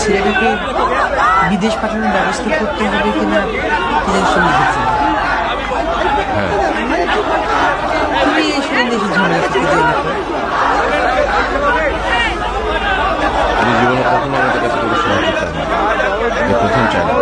ছেলেটাকে বিদেশ পাঠানোর ব্যবস্থা করতে হবে কিনা ইলেকশন লিখেছে। তুমি এই সব দেশে ঝামেলা থেকে যাই না জীবনে কখনো আমাদের কাছে কোনো সাহায্য চাই না, প্রথম চাই না।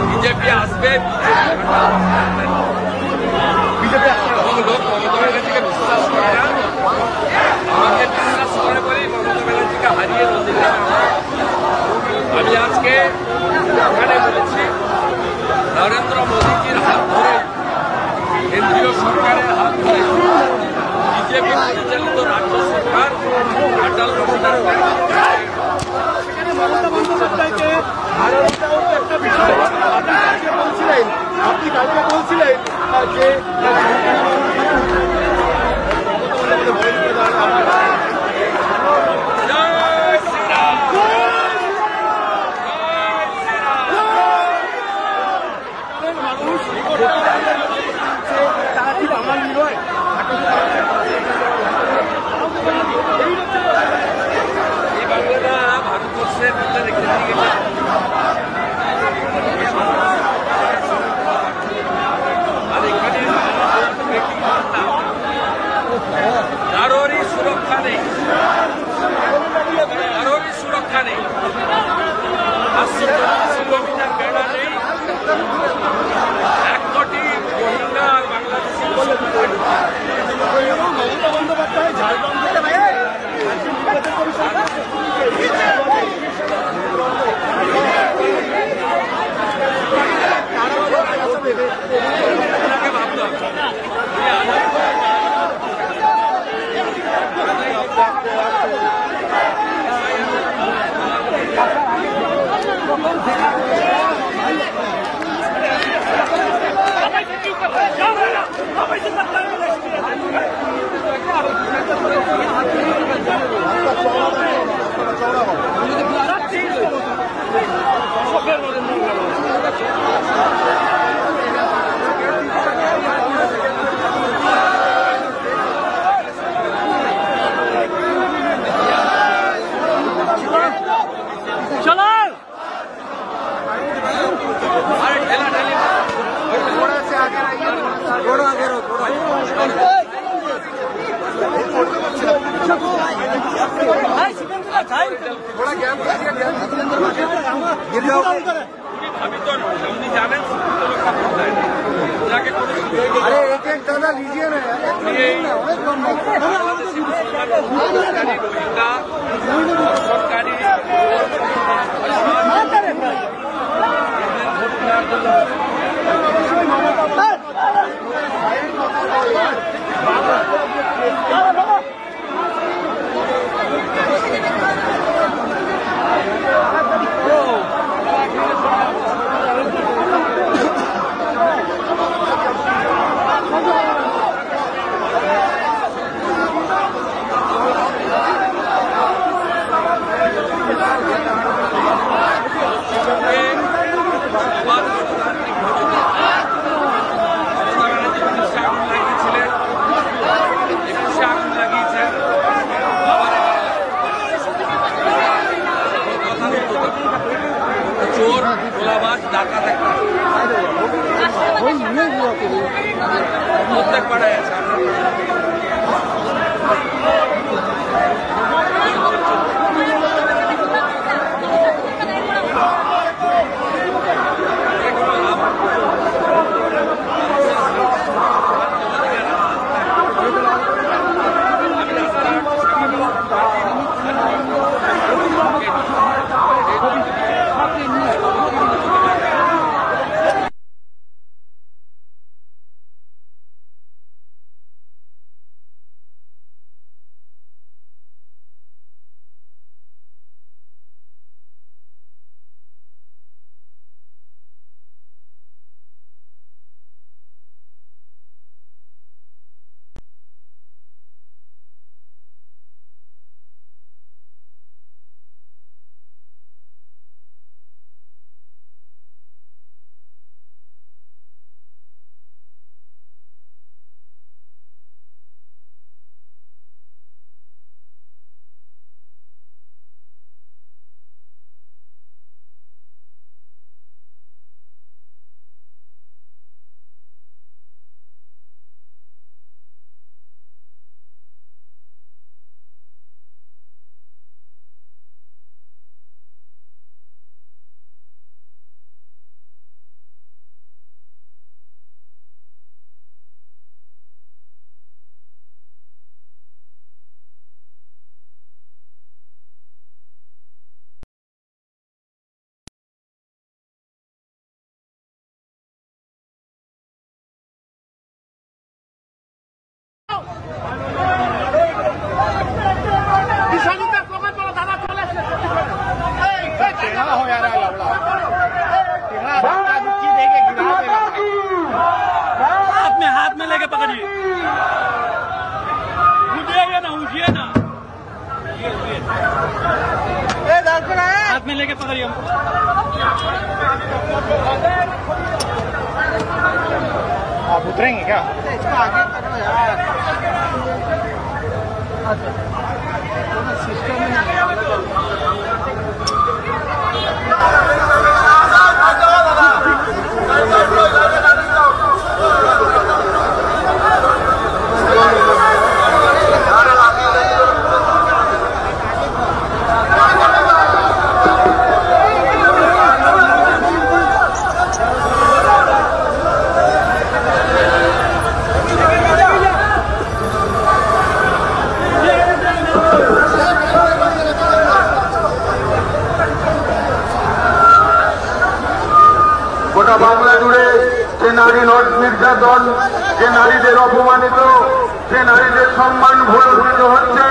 বিজেপি আসবে, বিজেপি লোক মমতা ব্যানার্জিকে বিশ্বাস করে না, আমাকে বিশ্বাস করে বলেই মমতা ব্যানার্জিকে হারিয়ে দিতে। আমি আজকে ওখানে বলেছি নরেন্দ্র মোদীজির হাত ধরে, কেন্দ্রীয় সরকারের হাত ধরে বিজেপি পরিচালিত রাজ্য সরকার অটল রঘুনাথ আপনি কালকে বলছিলেন যে মানুষ তারা ঠিক আমার নয়। এই বাংলাটা ভারতবর্ষের ভিতরে রেখে দিয়ে গেছে। আর এখানে কারোরই সুরক্ষা নেই, কারোরই সুরক্ষা নেই, 540 কিলোমিটার বেড়া নেই, 1 কোটি রোহিঙ্গা আর বাংলাদেশি মমতা বন্দ্যোপাধ্যায় ঝাড়খণ্ড আপনি জানেন ওনাকে কোনো সরকারি চোর গোলাবাজ ডাকাত একটা প্রত্যেক পাড়ায় আছে। में लेके पकड़िए हमको। आप उतरेंगे क्या? आगे करो यार। सिस्टम में গোটা বাংলা জুড়ে যে নারী নির্যাতন, যে নারীদের অপমানিত, যে নারীদের সম্মান ভূলুণ্ঠিত হচ্ছে,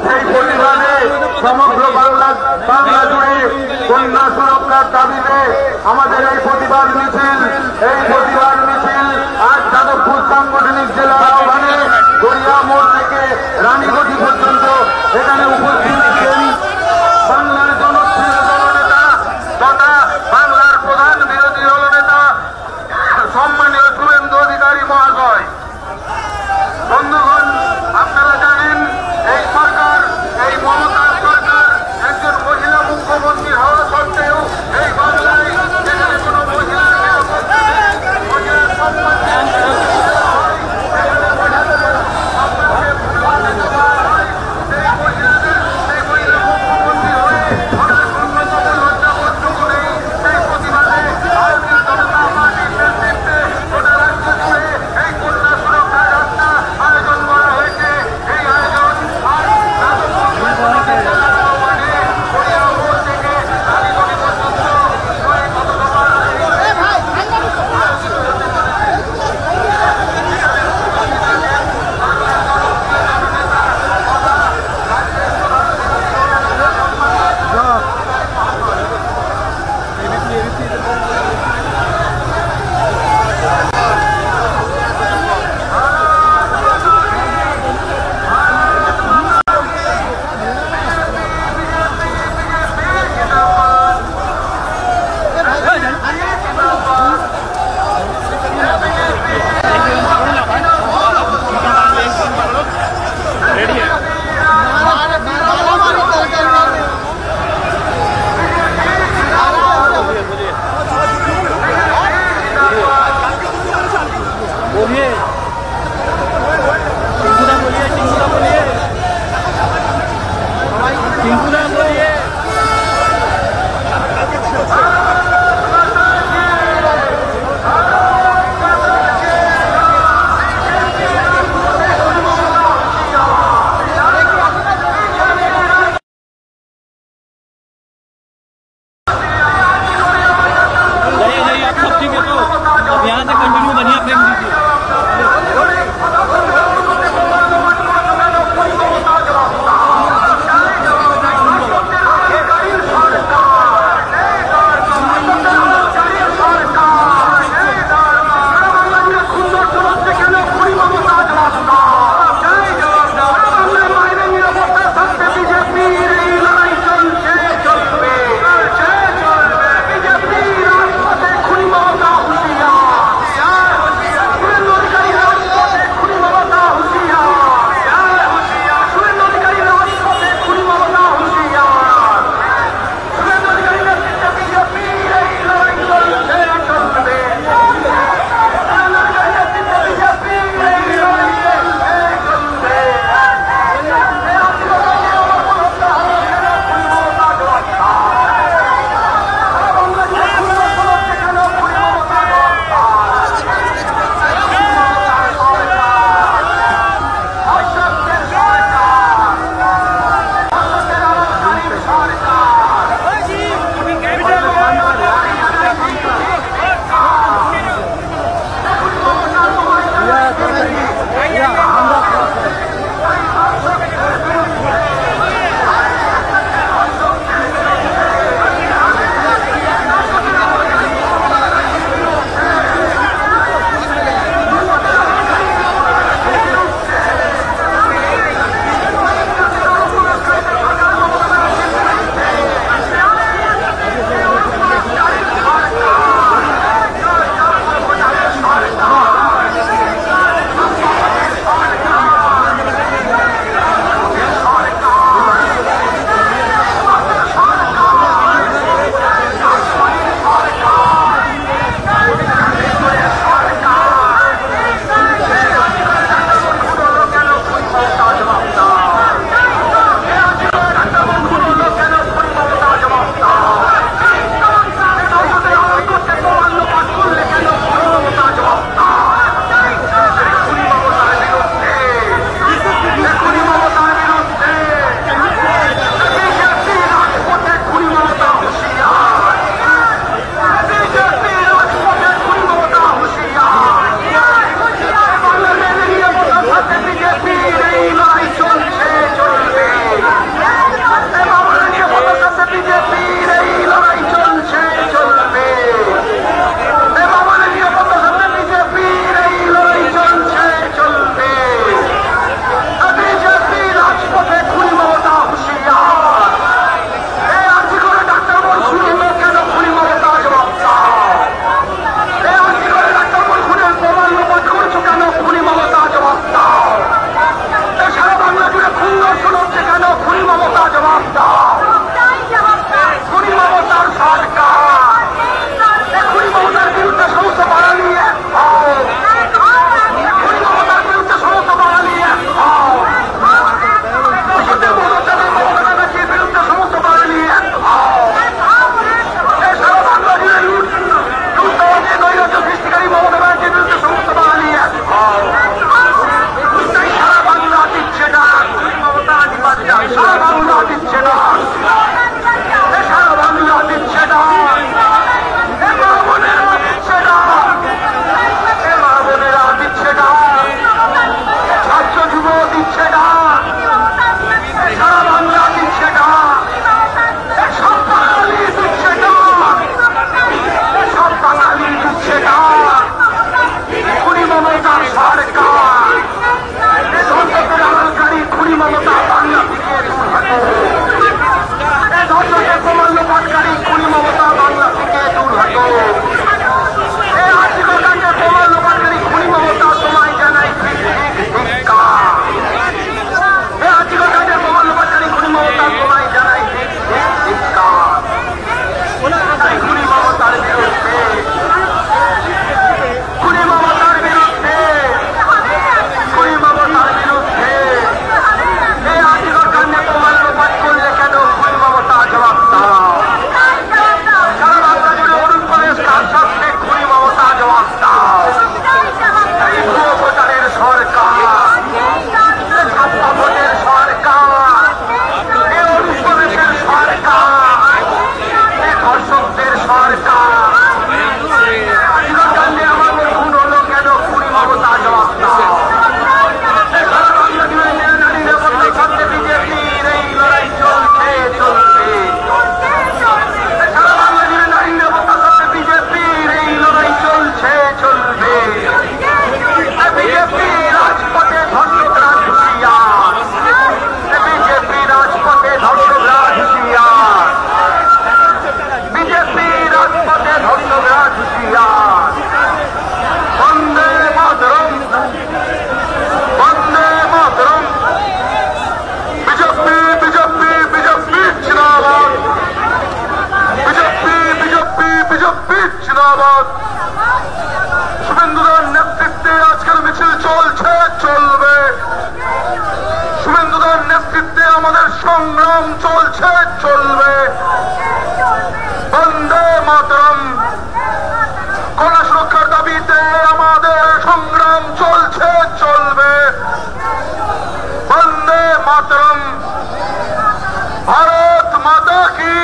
সেই প্রতিবাদে সমগ্র বাংলা জুড়ে কন্যা সুরক্ষার দাবিতে আমাদের এই প্রতিবাদ মিছিল আজ যাদবপুর সাংগঠনিক জেলার আহ্বানে গড়িয়া মোড় থেকে রানীগঞ্জ পর্যন্ত এখানে উপস্থিত আছেন বাংলার জনপ্রিয় দলনেতা তথা বাংলার প্রধান বিরোধী দলনেতা সম্মানীয় শুভেন্দু অধিকারী মহাশয়। বন্ধুগণ, আপনারা জানেন এই সরকার, এই মমতার সরকার একজন মহিলা মুখ্যমন্ত্রী হওয়া সত্ত্বেও এই বাংলায় যেখানে কোনো মহিলার শুভেন্দুদার নেতৃত্বে আজকের মিছিল চলছে, চলবে। শুভেন্দুদার নেতৃত্বে আমাদের সংগ্রাম চলছে, চলবে। বন্দে মাতরম। কন্যা সুরক্ষার দাবিতে আমাদের সংগ্রাম চলছে, চলবে। বন্দে মাতরম। ভারত মাতা কি,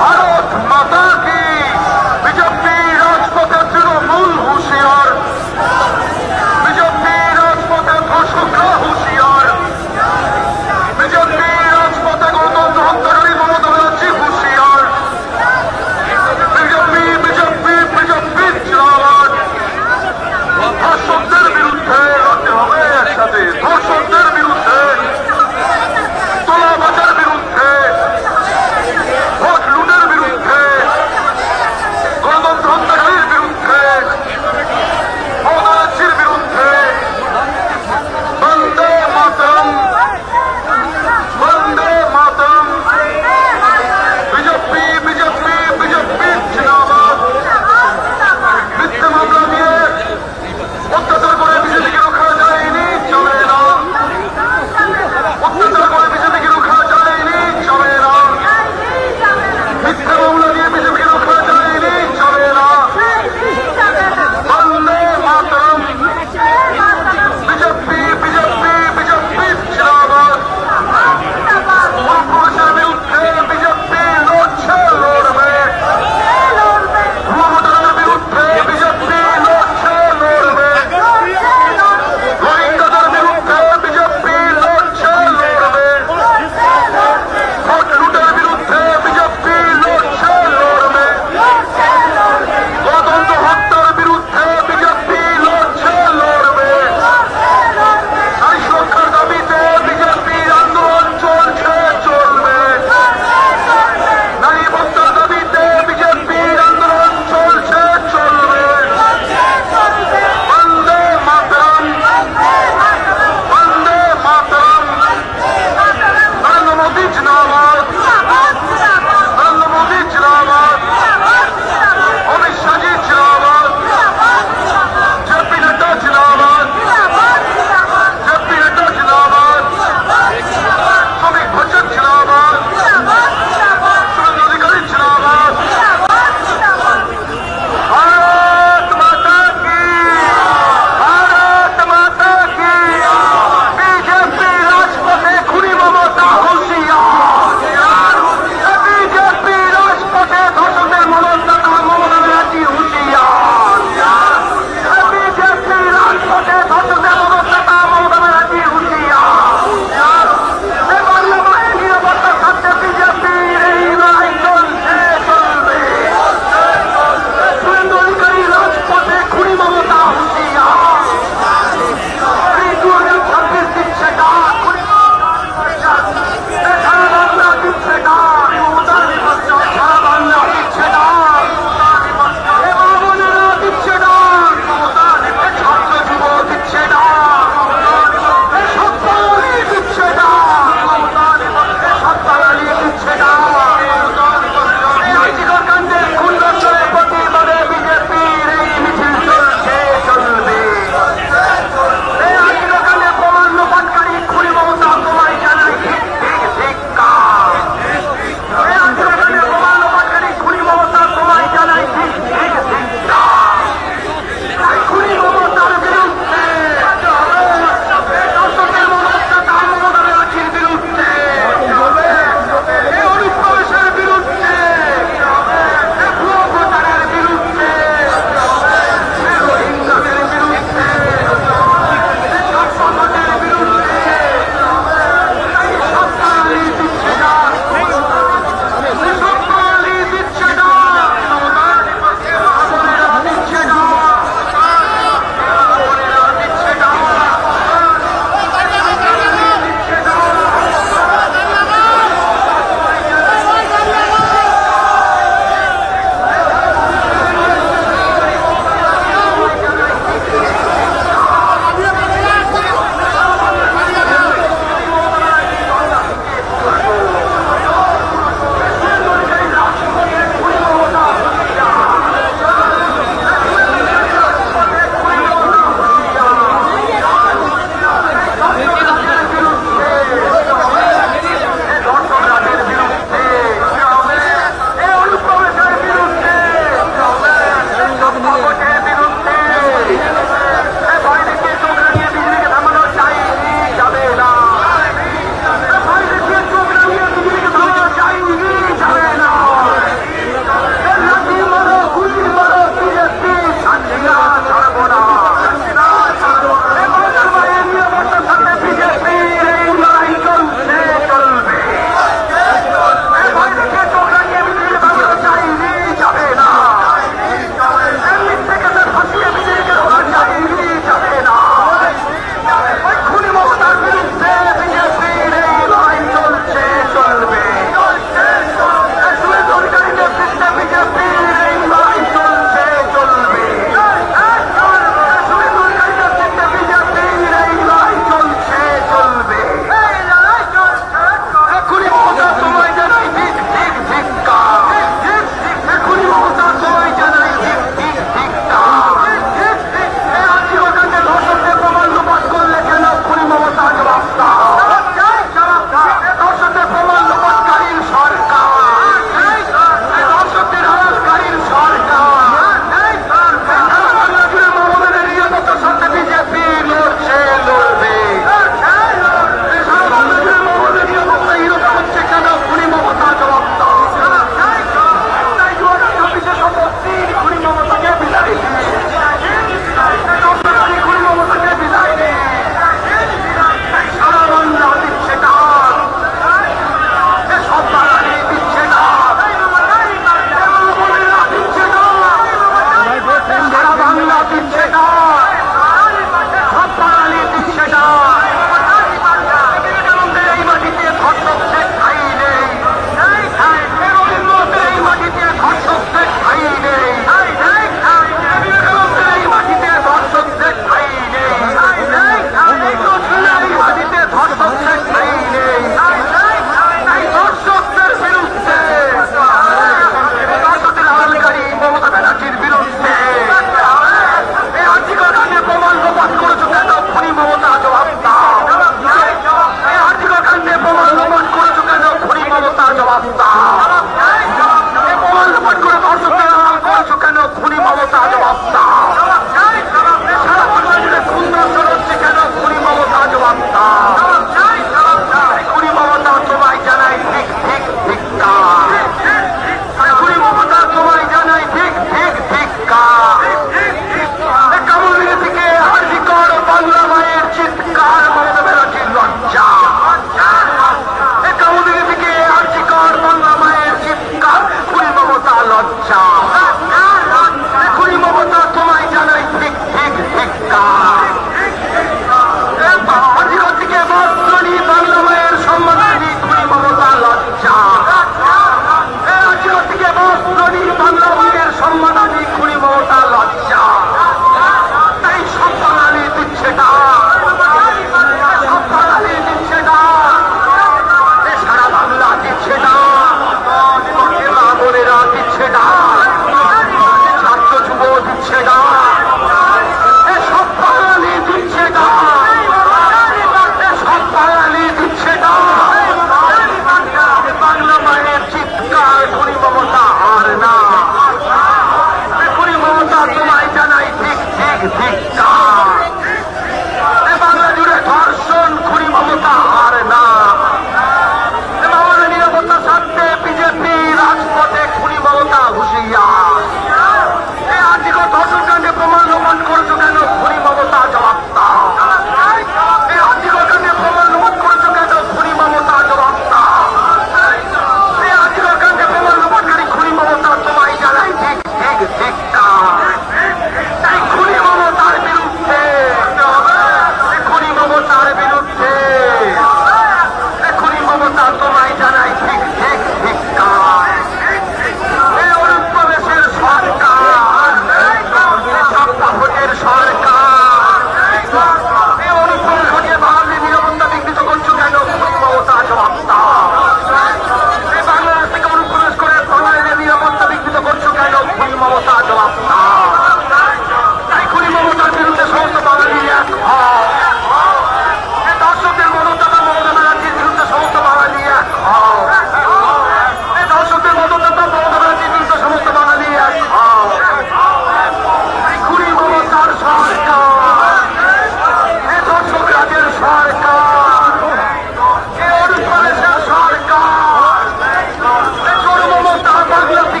ভারত মাতা কি। বিজেপি রাজপথে তৃণমূল হুঁশিয়ার, বিজেপি রাজপথে ধর্ষকরা হুঁশিয়ার, বিজেপি রাজপথে গণতন্ত্র হত্যাকারী মমতা ব্যানার্জি হুঁশিয়ার। বিজেপি বিজেপি বিজেপি জিন্দাবাদ। ধর্ষকদের বিরুদ্ধে লড়তে হবে একসাথে, ধর্ষকদের বিরুদ্ধে, তোলাবাজার বিরুদ্ধে, ভোট লুটের বিরুদ্ধে,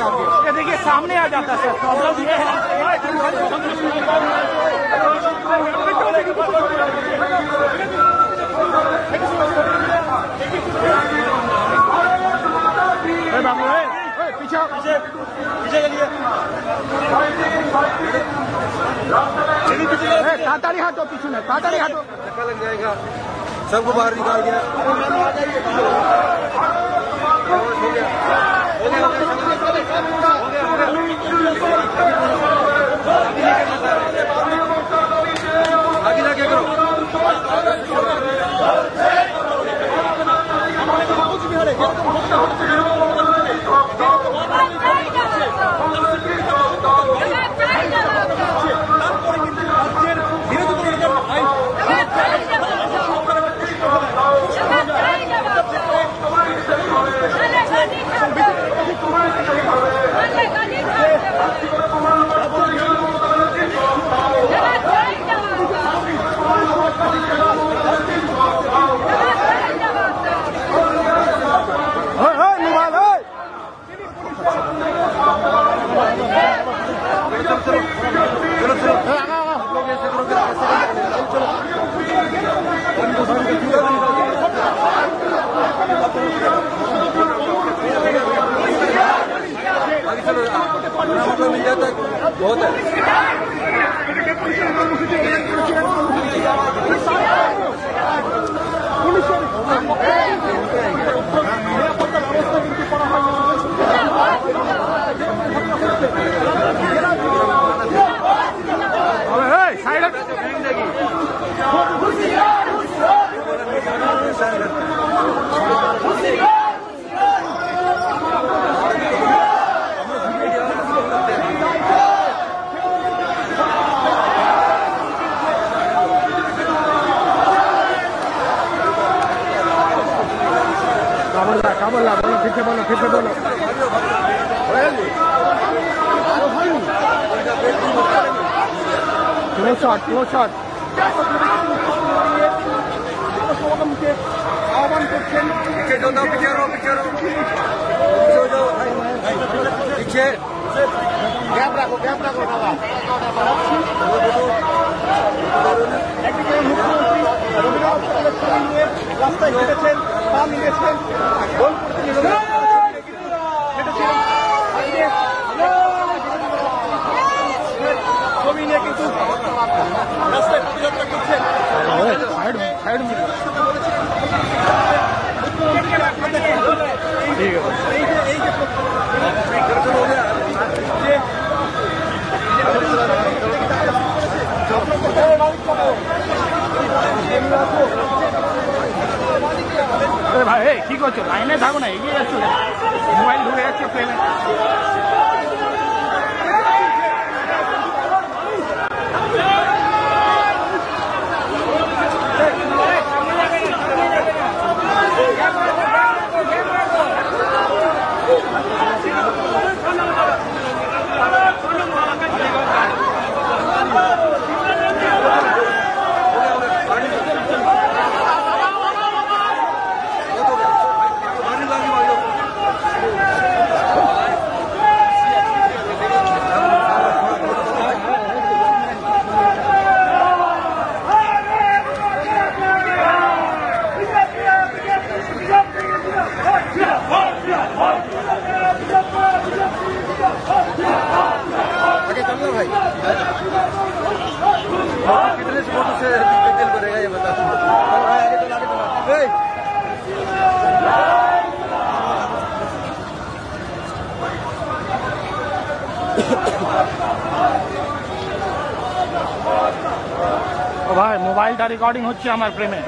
ये देखिए सामने आ जाता है सर, प्रॉब्लम ये है। बाबू पीछे पीछे पीछे चलिए, ताताड़ी हाथों पीछे में, ताताड़ी हाथों लग जाएगा, सबको बाहर निकाल दिया। आगे जाके करो। मिल जाता है बहुत है। बोला बोलो फिर से बोलो, फिर से बोलो। Close shot, close shot. पीछे जो दो, पीछे रहो, पीछे रहो, पीछे गैप रखो, गैप रखो। রাস্তায় হেঁটেছেন, পা মিলিয়েছেন, গোল করতে ছবি নিয়ে কিন্তু রাস্তায় পদযাত্রা করছেন। ঠিক আছে, এই যে ভাই কি করছো? লাইনে থাকো না, এগিয়ে যাচ্ছ, মোবাইল ঢুকে যাচ্ছে ফ্রেমে। कितने फोटो से दिल भरेगा ये बता। ও ভাই মোবাইলটা রেকর্ডিং হচ্ছে আমার ফ্রেমে।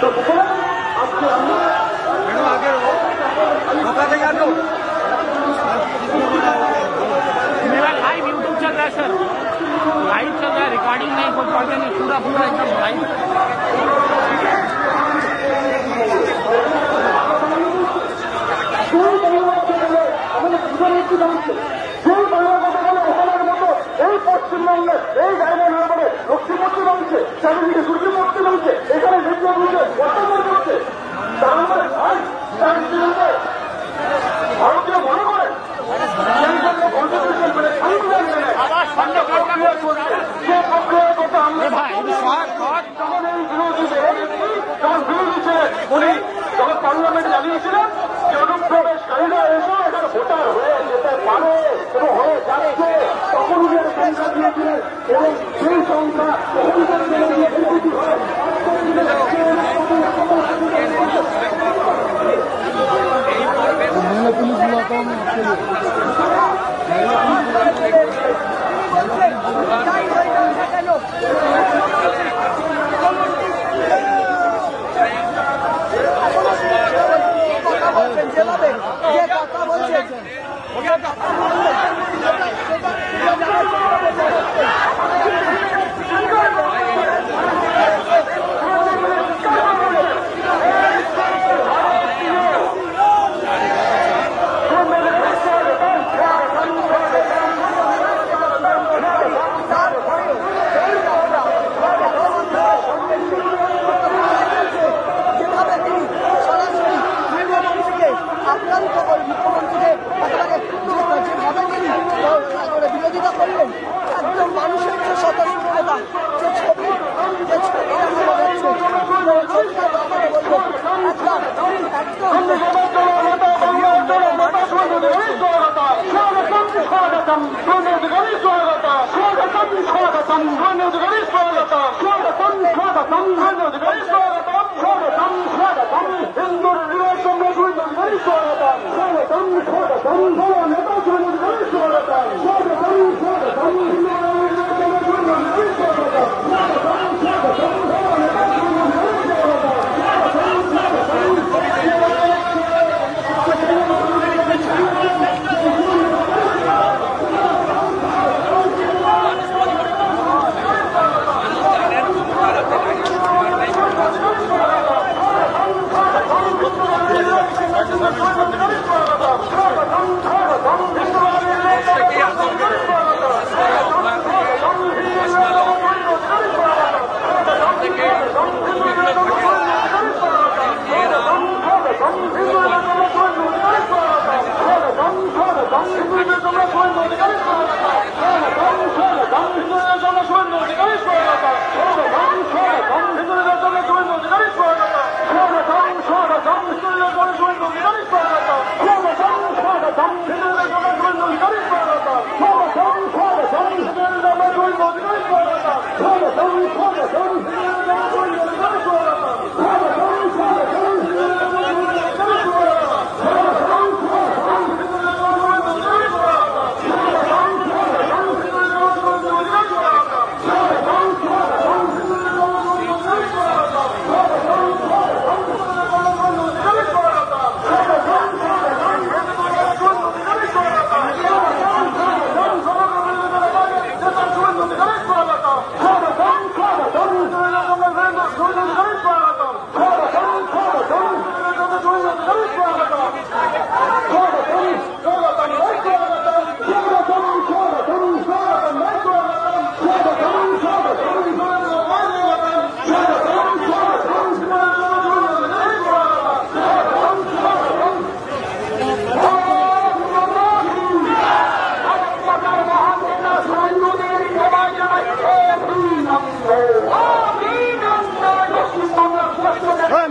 তো সুতরাং আজকে আমরা मेरा लाइव यूट्यूब चल रहा है सर, लाइव चल रहा है, रिकॉर्डिंग नहीं, कोई पॉइंट नहीं, पूरा पूरा एकदम लाइव। এই পশ্চিমবঙ্গের এই জায়গায় না বলে দক্ষিণপশ্চিম অংশে চারিদিকে সূর্যপশ্চিম অংশে এখানে অত্যাচার করছে। তার মানে ভারতীয় মনে করেন সেই জন্য কনস্টিটিউশন মানে যে প্রক্রিয়াগত আমরা যখন এই বিরোধী ছিলেন উনি যখন পার্লামেন্ট জ্বালিয়েছিলেন যে অনুপ্রবেশকারীরা এসে এখানে ভোটার হয়ে যেতে পারে এবং হয়ে যাচ্ছে, তখন উনি সংখ্যা দিয়েছিলেন এবং সেই সংখ্যা বিরোধিতা করলেন। একদম মানুষের যে স্বতঃস্ফূর্ততা, যে ছবি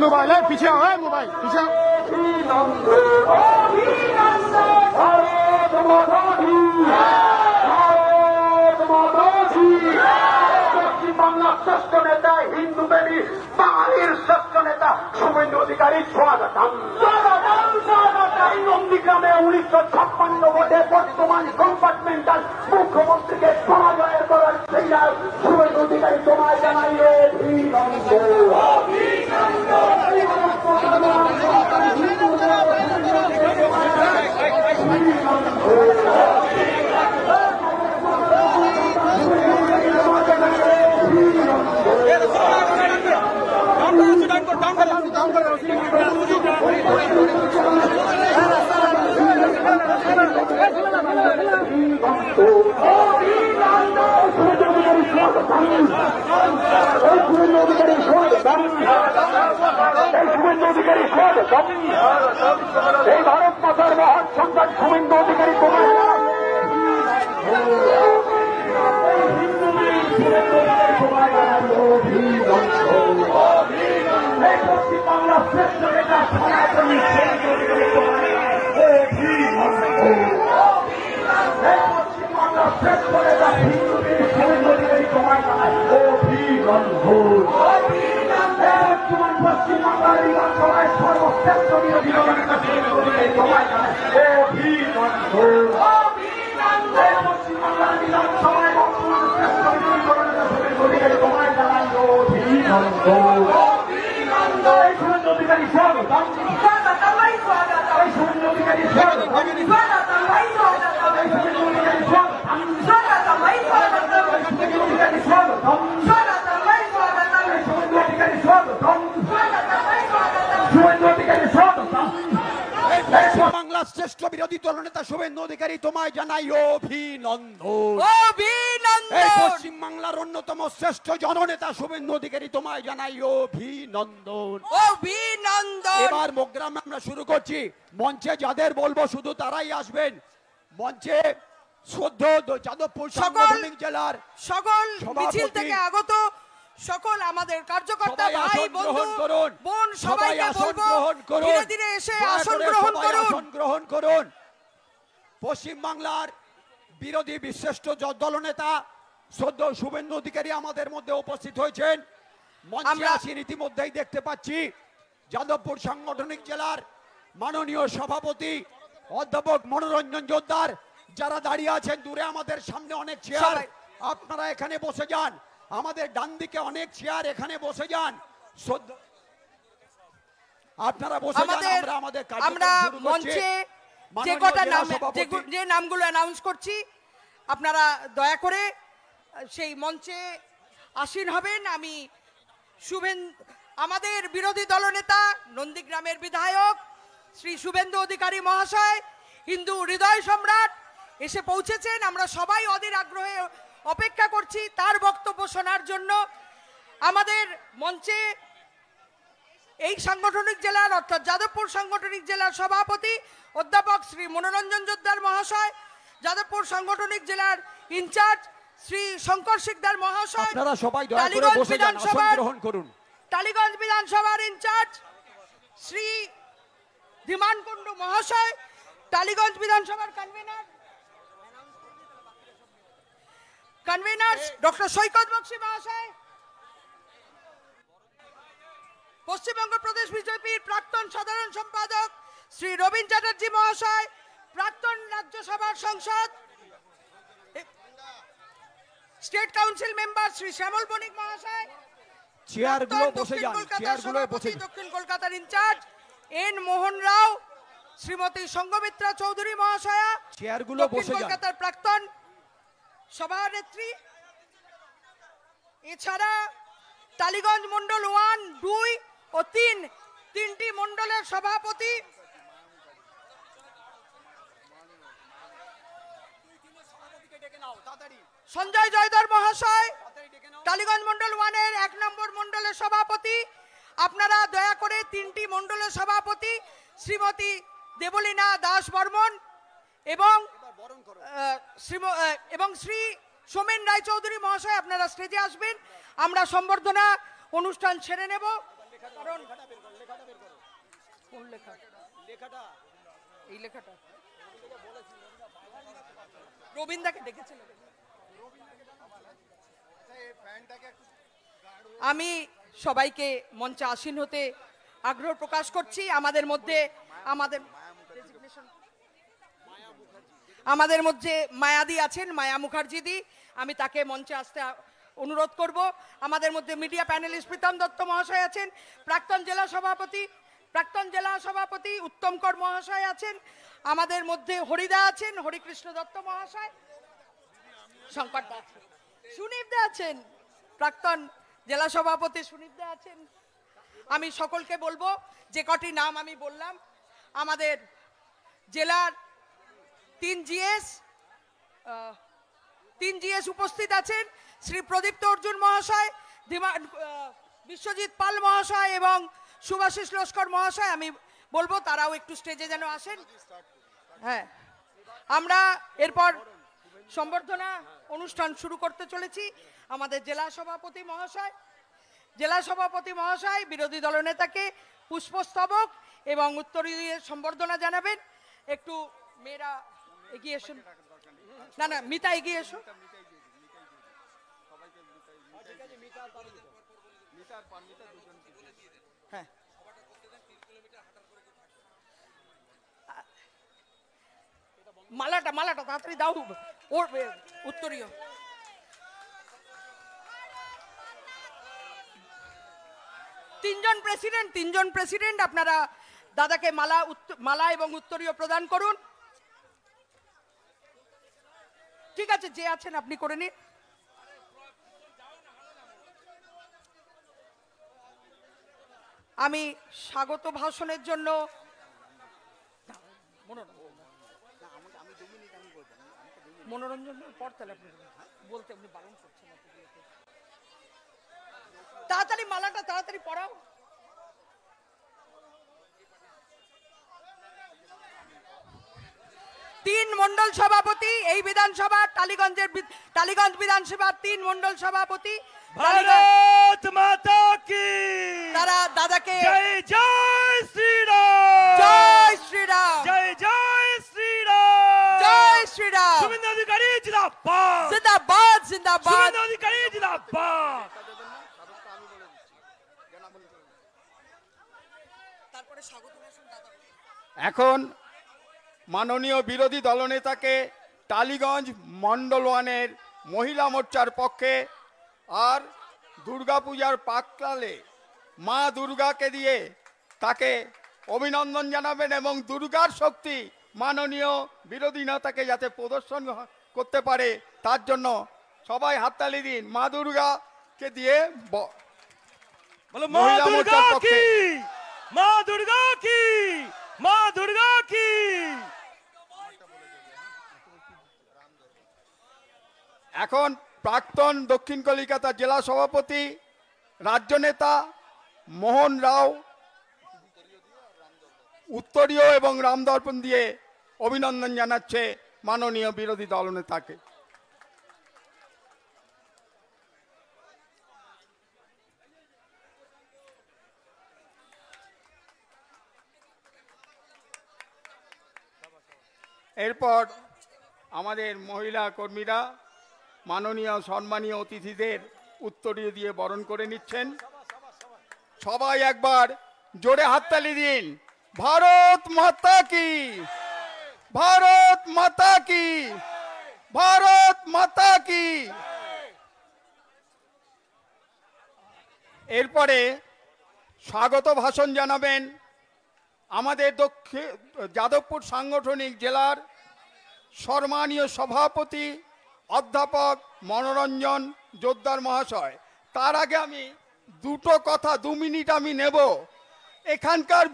मोबाइल है पीछे आओ, है मोबाइल पीछे आओ। বাংলার শ্রেষ্ঠ নেতা হিন্দু প্রেমী বাঙালির শ্রেষ্ঠ নেতা শুভেন্দু অধিকারী স্বাগতম। নন্দীগ্রামে 1956 ভোটে বর্তমান কম্পার্টমেন্টাল মুখ্যমন্ত্রীকে পরাজয়ের করার সেই শুভেন্দু অধিকারী তোমায় জানাইয়ে এই ভারত মাতার মহান সন্তান শুভেন্দু অধিকারী তোমার পশ্চিমবাংলা শ্রেষ্ঠ নেতা সনাতনী পশ্চিমবাংলা শ্রেষ্ঠ নেতা হিন্দুদের শুভেন্দু অধিকারী তোমার পশ্চিমবাংলার বিধানসভায় সর্বশ্রেষ্ঠ বিরোধী দলনেতা শুভেন্দু অধিকারী তোমার পশ্চিমবাংলার বিধানসভায় বর্তমান শ্রেষ্ঠ বিরোধী দলনেতা শুভেন্দু অধিকারী তোমার জানাই শুভেন্দু অধিকারী স্বাগতম শুভেন্দু অধিকারী স্বাগতম শুভেন্দু অধিকারী স্বাগতম বাংলার শ্রেষ্ঠ বিরোধী দলনেতা শুভেন্দু অধিকারী তোমায় জানাই অভিনন্দন। পশ্চিম বাংলার অন্যতম শ্রেষ্ঠ জননেতা শুভেন্দু অধিকারী তোমায় জানাই অভিনন্দন। এবার প্রোগ্রাম আমরা শুরু করছি। মঞ্চে যাদের বলবো শুধু তারাই আসবেন। মঞ্চে শ্রদ্ধেয় যাদবপুর সাংগঠনিক জেলার সকল মিছিল থেকে আগত সকল আমাদের কার্যকর্তা ভাই বন্ধু বোন সবাইকে বলবো ধীরে ধীরে এসে আসন গ্রহণ করুন। পশ্চিম বাংলার বিরোধী বিশিষ্ট দলনেতা শ্রদ্ধেয় শুভেন্দু অধিকারী আমাদের মধ্যে উপস্থিত হয়েছেন। মঞ্চে আসেন ইতিমধ্যেই দেখতে পাচ্ছি যাদবপুর সাংগঠনিক জেলার মাননীয় সভাপতি অধ্যাপক মনোরঞ্জন জোদ্দার, যারা দাঁড়িয়ে আছেন দূরে আমাদের সামনে অনেক চেয়ার, আপনারা এখানে বসে যান। আমাদের ডান দিকে অনেক চেয়ার, এখানে বসে যান। আপনারা বসে যান। আমরা মঞ্চে যে কটা নাম যে নামগুলো অ্যানাউন্স করছি আপনারা দয়া করে সেই মঞ্চে আসীন হবেন। আমি আমাদের বিরোধী দলনেতা নন্দীগ্রামের বিধায়ক শ্রী শুভেন্দু অধিকারী মহাশয়, হিন্দু হৃদয় সম্রাট এসে পৌঁছেছেন। আমরা সবাই অধীর আগ্রহে অপেক্ষা করছি তার বক্তব্য শোনার জন্য। আমাদের মঞ্চে এই সাংগঠনিক জেলার অর্থাৎ যাদবপুর সাংগঠনিক জেলার সভাপতি অধ্যাপক শ্রী মনোরঞ্জন জোদ্দার মহাশয়, যাদবপুর সাংগঠনিক জেলার ইনচার্জ শ্রী শঙ্কর শিকদার মহাশয়, আপনারা সবাই দয়া করে বসে যান, আসন গ্রহণ করুন। টালিগঞ্জ বিধানসভার ইনচার্জ শ্রী ধীমান কুণ্ডু মহাশয়, টালিগঞ্জ বিধানসভার কনভেনার ডক্টর সৈকত বক্সী মহাশয়, পশ্চিমবঙ্গ প্রদেশ বিজেপির প্রাক্তন সাধারণ সম্পাদক শ্রী রবীন চ্যাটার্জি মহাশয়, প্রাক্তন রাজ্যসভার সংসদ স্টেট কাউন্সিল মেম্বার শ্রী শ্যামল বণিক মহাশয়, চেয়ারগুলো বসে যান, চেয়ারগুলো বসে যান। দক্ষিণ কলকাতার ইনচার্জ এন মোহন রাও, শ্রীমতী সঙ্গমিত্রা চৌধুরী মহাশয়া, চেয়ারগুলো বসে যান। কলকাতার প্রাক্তন সভানেত্রী, এছাড়া টালিগঞ্জ মন্ডল 1, 2 ও 3 তিনটি মন্ডলের সভাপতি সঞ্জয় জয়দার মহাশয়, টালিগঞ্জ মন্ডল 1 এর 1 নম্বর মন্ডলের সভাপতি। আপনারা দয়া করে তিনটি মন্ডলের সভাপতি শ্রীমতী দেবলীনা দাস বর্মন এবং শ্রী সোমেন রায়চৌধুরী মহাশয় আপনারা স্টেজে আসবেন। আমরা সম্বর্ধনা অনুষ্ঠান ছেড়ে নেব। কারণ এই লেখাটা রবীন্দাকে ডেকেছিল। আমি সবাইকে মঞ্চে আসীন হতে আগ্রহ প্রকাশ করছি। আমাদের মধ্যে মায়াদি আছেন, মায়া মুখার্জি, আমি তাকে মঞ্চে আসতে অনুরোধ করব। আমাদের মধ্যে মিডিয়া প্যানেলিস্ট প্রীতম দত্ত মহাশয় আছেন, প্রাক্তন জেলা সভাপতি উত্তম কর মহাশয় আছেন, আমাদের মধ্যে হরিদা আছেন, হরিকৃষ্ণ দত্ত মহাশয়, শঙ্কর দা আছেন, সুনীপ দা আছেন, প্রাক্তন জেলা সভাপতি সুনীপ দা আছেন, আমি সকলকে বলবো যে কটি নাম আমি বললাম, আমাদের জেলার 3 জিএস উপস্থিত আছেন, শ্রী প্রদীপ্ত অর্জুন মহাশয়, বিশ্বজিৎ পাল মহাশয় এবং সুভাষিস লস্কর মহাশয়। আমি বলবো তারাও একটু স্টেজে যেন আসেন। হ্যাঁ, আমরা এরপর সম্বর্ধনা অনুষ্ঠান শুরু করতে চলেছি। আমাদের জেলা সভাপতি মহাশয় বিরোধী দলনেতাকে পুষ্পস্তবক এবং উত্তরীয় সম্বর্ধনা জানাবেন। একটু মেয়েরা এগিয়ে এসুন। না মিতা এগিয়ে এসো। হ্যাঁ, মালাটা তাড়াতাড়ি দাও, ওর উত্তরীয়। তিনজন প্রেসিডেন্ট আপনারা দাদাকে মালা এবং উত্তরীয় প্রদান করুন। ঠিক আছে, যে আছেন আপনি করে নিন। আমি স্বাগত ভাষণের জন্য মনোরঞ্জন পর তাহলে আপনি বলতে আপনি বারণ করছেন। তাড়াতাড়ি মালাটা তাড়াতাড়ি পড়াও। তিন মন্ডল সভাপতি এই বিধানসভা, টালিগঞ্জ বিধানসভার 3 মন্ডল সভাপতি, ভারত মাতা কি, তারা দাদাকে জয় জয় শ্রীরাম, জয় শ্রীরাম, জয় জয় শ্রীরাম, জয় শ্রীরাম, শুভেন্দু অধিকারী জিন্দাবাদ, জিন্দাবাদ, জিন্দাবাদ, শুভেন্দু অধিকারী জিন্দাবাদ। তারপরে স্বাগত ভাষণ দাদা। এখন মাননীয় বিরোধী দলনেতাকে টালিগঞ্জ মন্ডল 1-এর মহিলা মোর্চার পক্ষে আর দুর্গাপূজার প্রাক্কালে মা দুর্গাকে দিয়ে তাকে অভিনন্দন জানাবেন এবং দুর্গার শক্তি মাননীয় বিরোধী নেতাকে যাতে প্রদর্শন করতে পারে তার জন্য সবাই হাততালি দিন। মা দুর্গাকে দিয়ে বলো মা দুর্গা কি, মা দুর্গা কি, মা দুর্গা কি। এখন প্রাক্তন দক্ষিণ কলিকাতা জেলা সভাপতি রাজ্য নেতা মোহন রাও উত্তরীয় এবং রামদর্পণ দিয়ে অভিনন্দন জানাচ্ছে মাননীয় বিরোধী দলনেতাকে। এরপর আমাদের মহিলা কর্মীরা মাননীয় সম্মানীয় অতিথিদের উত্তরীয় দিয়ে বরণ করে নিচ্ছেন। সবাই একবার জোরে হাততালি দিন। ভারত মাতা কি, ভারত মাতা কি, ভারত মাতা কি। এরপরে স্বাগত ভাষণ জানাবেন আমাদের যাদবপুর সাংগঠনিক জেলার সম্মানীয় সভাপতি অধ্যাপক মনোরঞ্জন জোদ্দার মহাশয়। তার আগে আমি দুটো কথা 2 মিনিট আমি নেব। এখানকার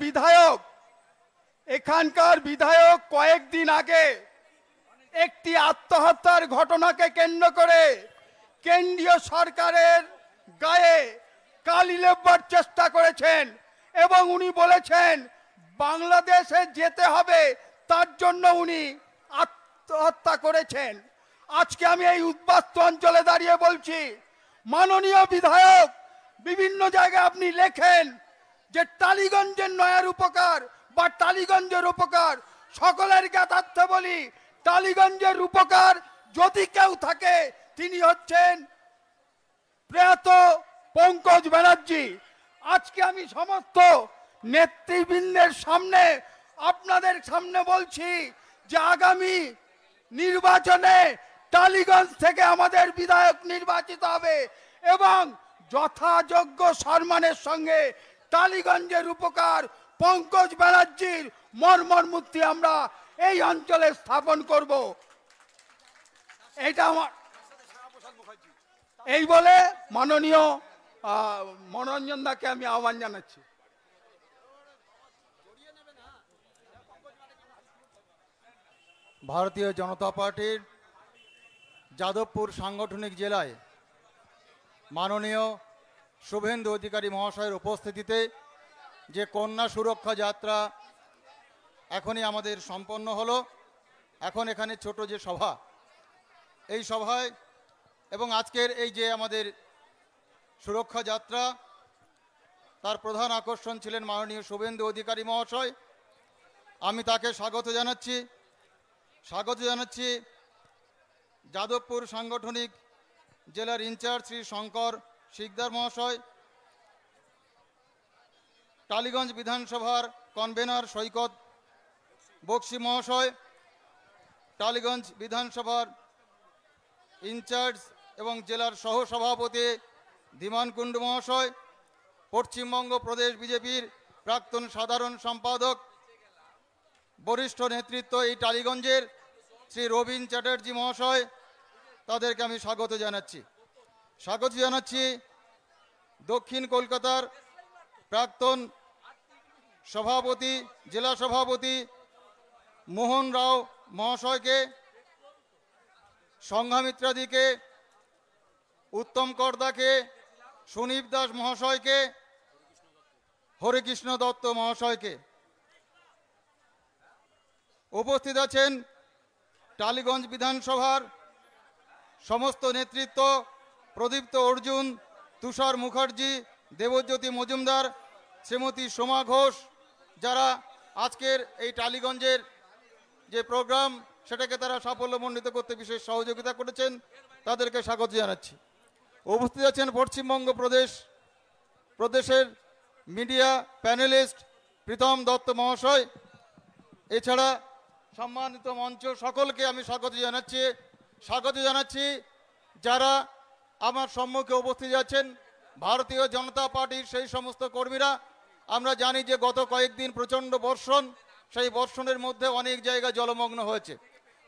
বিধায়ক কয়েকদিন আগে একটি আত্মহত্যার ঘটনাকে কেন্দ্র করে কেন্দ্রীয় সরকারের গায়ে কালি লেপবার চেষ্টা করেছেন এবং উনি বলেছেন বাংলাদেশে যেতে হবে, তার জন্য উনি আত্মহত্যা করেছেন। আজকে আমি এই উদ্বাস্তু অঞ্চলে দাঁড়িয়ে বলছি, মাননীয় বিধায়ক, বিভিন্ন জায়গায় আপনি লেখেন যে টালিগঞ্জের নয়ার উপকার বা টালিগঞ্জের উপকার, সকলের জ্ঞাতার্থে বলি টালিগঞ্জের উপকার যদি কেউ থাকে তিনি হচ্ছেন প্রয়াত পঙ্কজ ব্যানার্জি। আজকে আমি সমস্ত নেতৃবৃন্দের সামনে আপনাদের সামনে বলছি যে আগামী নির্বাচনে টালিগঞ্জ থেকে আমাদের বিধায়ক নির্বাচিত হবে এবং যথাযোগ্য সম্মানের সঙ্গে টালিগঞ্জের উপকার পঙ্কজ ব্যানার্জির মর্মর মূর্তি আমরা এই অঞ্চলে স্থাপন করব। এটা আমার এই বলে মাননীয় মনোরঞ্জন দাকে আমি আহ্বান জানাচ্ছি। ভারতীয় জনতা পার্টির যাদবপুর সাংগঠনিক জেলায় মাননীয় শুভেন্দু অধিকারী মহাশয়ের উপস্থিতিতে যে কন্যা সুরক্ষা যাত্রা এখনই আমাদের সম্পন্ন হলো, এখন এখানে ছোট যে সভা, এই সভায় এবং আজকের এই যে আমাদের সুরক্ষা যাত্রা, তার প্রধান আকর্ষণ ছিলেন মাননীয় শুভেন্দু অধিকারী মহাশয়। আমি তাকে স্বাগত জানাচ্ছি যাদবপুর সাংগঠনিক জেলার ইনচার্জ শ্রী শঙ্কর শিকদার মহাশয়, টালিগঞ্জ বিধানসভার কনভেনার সৈকত বক্সি মহাশয়, টালিগঞ্জ বিধানসভার ইনচার্জ এবং জেলার সহসভাপতি ধীমান কুণ্ডু মহাশয়, পশ্চিমবঙ্গ প্রদেশ বিজেপির প্রাক্তন সাধারণ সম্পাদক বরিষ্ঠ নেতৃত্ব এই টালিগঞ্জের শ্রী রবীন চ্যাটার্জি মহাশয়, তাদেরকে আমি স্বাগত জানাচ্ছি দক্ষিণ কলকাতার প্রাক্তন সভাপতি জেলা সভাপতি মোহন রাও মহাশয়কে, সংঘামিত্রাদিকে, উত্তম করদাকে, সুনীপ দাস মহাশয়কে, হরিকৃষ্ণ দত্ত মহাশয়কে। উপস্থিত আছেন টালিগঞ্জ বিধানসভার সমস্ত নেতৃত্ব, প্রদীপ্ত অর্জুন, তুষার মুখার্জি, দেবজ্যোতি মজুমদার, শ্রীমতী সোমা ঘোষ, যারা আজকের এই টালিগঞ্জের যে প্রোগ্রাম সেটাকে তারা সাফল্যমণ্ডিত করতে বিশেষ সহযোগিতা করেছেন, তাদেরকে স্বাগত জানাচ্ছি। উপস্থিত আছেন পশ্চিমবঙ্গ প্রদেশের মিডিয়া প্যানেলিস্ট প্রীতম দত্ত মহাশয়। এছাড়া সম্মানিত মঞ্চ সকলকে আমি স্বাগত জানাচ্ছি যারা আমার সম্মুখে উপস্থিত আছেন ভারতীয় জনতা পার্টির সেই সমস্ত কর্মীরা। আমরা জানি যে গত কয়েকদিন প্রচণ্ড বর্ষণ, সেই বর্ষণের মধ্যে অনেক জায়গা জলমগ্ন হয়েছে,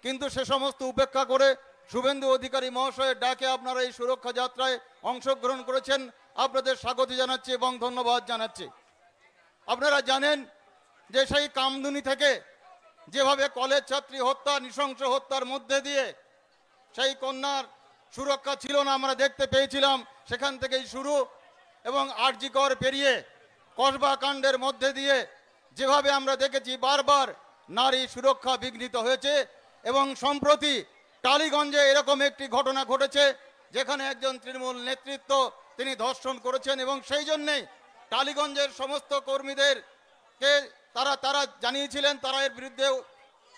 কিন্তু সে সমস্ত উপেক্ষা করে শুভেন্দু অধিকারী মহাশয়ের ডাকে আপনারা এই সুরক্ষা যাত্রায় অংশগ্রহণ করেছেন। আপনাদের স্বাগত জানাচ্ছি এবং ধন্যবাদ জানাচ্ছি। আপনারা জানেন যে সেই কামদুনি থেকে যেভাবে কলেজ ছাত্রী হত্যা, নৃশংস হত্যার মধ্যে দিয়ে সেই কন্যার সুরক্ষা ছিল না, আমরা দেখতে পেয়েছিলাম, সেখান থেকেই শুরু, এবং আরজিকর পেরিয়ে কসবা কাণ্ডের মধ্যে দিয়ে যেভাবে আমরা দেখেছি বারবার নারী সুরক্ষা বিঘ্নিত হয়েছে, এবং সম্প্রতি টালিগঞ্জে এরকম একটি ঘটনা ঘটেছে যেখানে একজন তৃণমূল নেতৃত্ব তিনি ধর্ষণ করেছেন, এবং সেই জন্যেই টালিগঞ্জের সমস্ত কর্মীদেরকে তারা জানিয়েছিলেন, তারা এর বিরুদ্ধে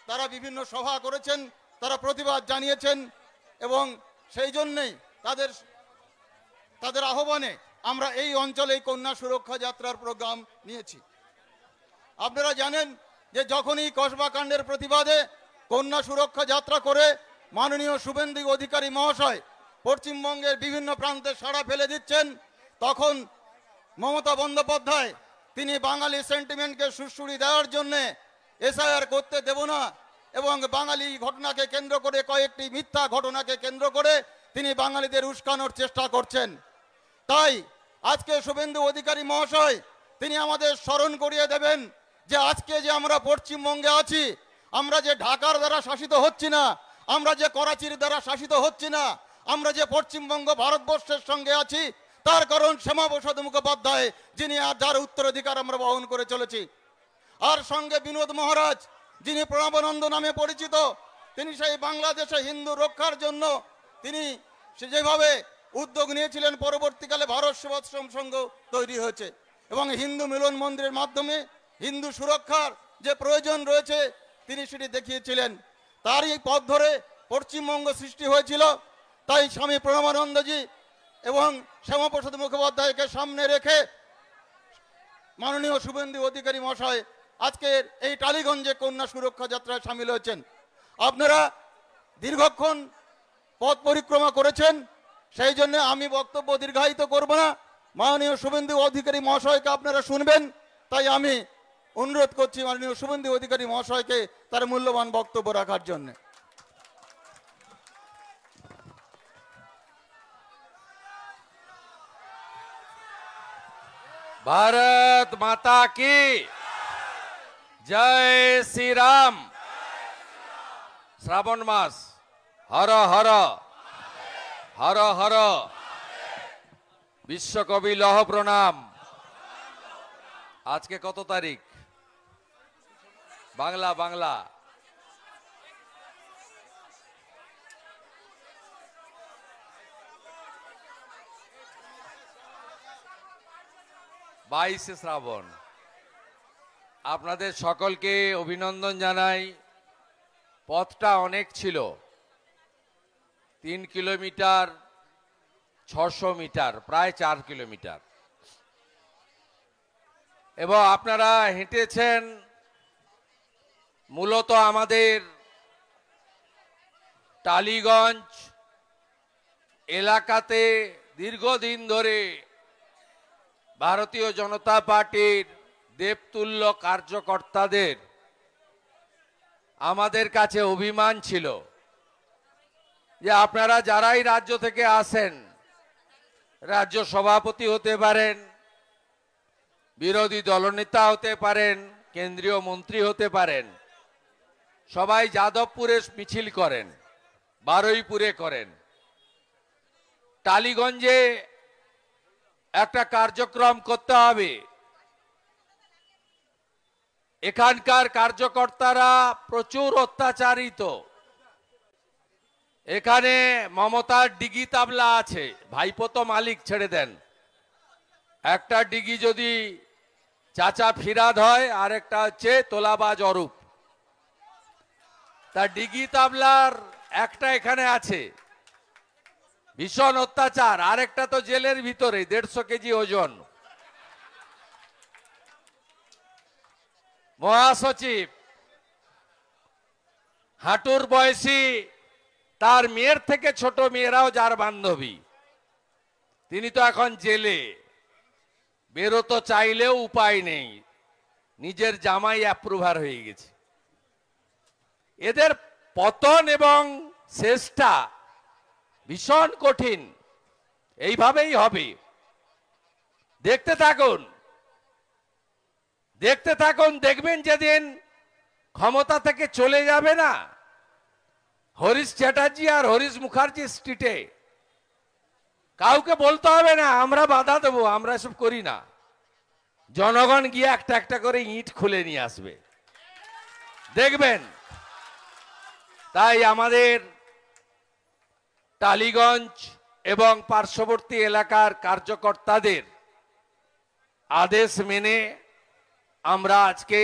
তারা বিভিন্ন সভা করেছেন, তারা প্রতিবাদ জানিয়েছেন, এবং সেই জন্যেই তাদের আহ্বানে আমরা এই অঞ্চলে কন্যা সুরক্ষা যাত্রার প্রোগ্রাম নিয়েছি। আপনারা জানেন যে যখনই কসবা কাণ্ডের প্রতিবাদে কন্যা সুরক্ষা যাত্রা করে মাননীয় শুভেন্দু অধিকারী মহাশয় পশ্চিমবঙ্গের বিভিন্ন প্রান্তে সাড়া ফেলে দিচ্ছেন, তখন মমতা বন্দ্যোপাধ্যায় তিনি বাঙালি সেন্টিমেন্টকে সুড়সুড়ি দেওয়ার জন্যে এসআইআর করতে দেব না, এবং বাঙালি ঘটনাকে কেন্দ্র করে, কয়েকটি মিথ্যা ঘটনাকে কেন্দ্র করে তিনি বাঙালিদের উস্কানোর চেষ্টা করছেন। তাই আজকে শুভেন্দু অধিকারী মহাশয় তিনি আমাদের স্মরণ করিয়ে দেবেন যে আজকে যে আমরা পশ্চিমবঙ্গে আছি, আমরা যে ঢাকার দ্বারা শাসিত হচ্ছি না, আমরা যে করাচির দ্বারা শাসিত হচ্ছি না, আমরা যে পশ্চিমবঙ্গ ভারতবর্ষের সঙ্গে আছি, তার কারণ শ্যামাপ্রসাদ মুখোপাধ্যায়, যিনি আর যার উত্তরাধিকার আমরা বহন করে চলেছি। আর সঙ্গে বিনোদ মহারাজ, যিনি প্রণবানন্দ নামে পরিচিত, তিনি সেই বাংলাদেশে হিন্দু রক্ষার জন্য তিনি যেভাবে উদ্যোগ নিয়েছিলেন, পরবর্তীকালে ভারত সেবাশ্রম সংঘ তৈরি হয়েছে, এবং হিন্দু মিলন মন্দিরের মাধ্যমে হিন্দু সুরক্ষার যে প্রয়োজন রয়েছে তিনি সেটি দেখিয়েছিলেন। তারই পথ ধরে পশ্চিমবঙ্গ সৃষ্টি হয়েছিল। তাই স্বামী প্রণবানন্দজি এবং শ্যামাপ্রসাদ মুখোপাধ্যায়কে সামনে রেখে মাননীয় শুভেন্দু অধিকারী মহাশয় আজকের এই টালিগঞ্জে কন্যা সুরক্ষা যাত্রায় সামিল হয়েছেন। আপনারা দীর্ঘক্ষণ পথ পরিক্রমা করেছেন, সেই জন্য আমি বক্তব্য দীর্ঘায়িত করব না, মাননীয় শুভেন্দু অধিকারী মহাশয়কে আপনারা শুনবেন। তাই আমি অনুরোধ করছি মাননীয় শুভেন্দু অধিকারী মহাশয়কে তার মূল্যবান বক্তব্য রাখার জন্য। भारत माता की जय श्री राम। श्रावण मास हर हर हर हर विश्वकवि लौह प्रणाम। आज के कत तारीख? बांगला बांगला 22 শ্রাবণ। আপনাদের সকলকে অভিনন্দন জানাই। পথটা অনেক ছিল, 3 কিলোমিটার 600 মিটার, প্রায় 4 কিলোমিটার, এবং আপনারা হেঁটেছেন মূলত আমাদের টালিগঞ্জ এলাকাতে দীর্ঘদিন ধরে ভারতীয় জনতা পার্টির দেবতুল্য কার্যকর্তাদের আমাদের কাছে অভিমান ছিল যে আপনারা যারাই রাজ্য থেকে আসেন, রাজ্য সভাপতি হতে পারেন, বিরোধী দলনেতা হতে পারেন, কেন্দ্রীয় মন্ত্রী হতে পারেন, সবাই যাদবপুরে মিছিল করেন, বারুইপুরে করেন, টালিগঞ্জে একটা কার্যক্রম করতে হবে। এখানকার কার্যকর্তারা প্রচুর অত্যাচারিত। এখানে মমতার ডিগি তাবলা আছে, ভাইপো তো মালিক, ছেড়ে দেন। একটা ডিগি যদি চাচা ফিরাদ হয়, আর একটা হচ্ছে তোলাবাজ অরূপ। তা ডিগি তাবলার একটা এখানে আছে, ভীষণ অত্যাচার। আরেকটা তো জেলের ভিতরে, 150 কেজি ওজন। মহাসচিব হাঁটুর বয়সী, তার মেয়ের থেকে ছোট মেয়েরাও যার বান্ধবী, তিনি তো এখন জেলে। বেরোতে চাইলেও উপায় নেই, নিজের জামাই অ্যাপ্রুভার হয়ে গেছে। এদের পতন এবং শেষটা ভীষণ কঠিন, এইভাবেই হবে। দেখতে থাকুন, দেখতে থাকুন, দেখবেন যেদিন ক্ষমতা থেকে চলে যাবে না, হরিশ চ্যাটার্জি আর হরিশ মুখার্জি স্ট্রিটে, কাউকে বলতে হবে না আমরা বাধা দেবো, আমরা এসব করি না। জনগণ গিয়ে একটা একটা করে ইট খুলে নিয়ে আসবে, দেখবেন। তাই আমাদের টালিগঞ্জ এবং পার্শ্ববর্তী এলাকার কার্যকর্তাদের আদেশ মেনে আমরা আজকে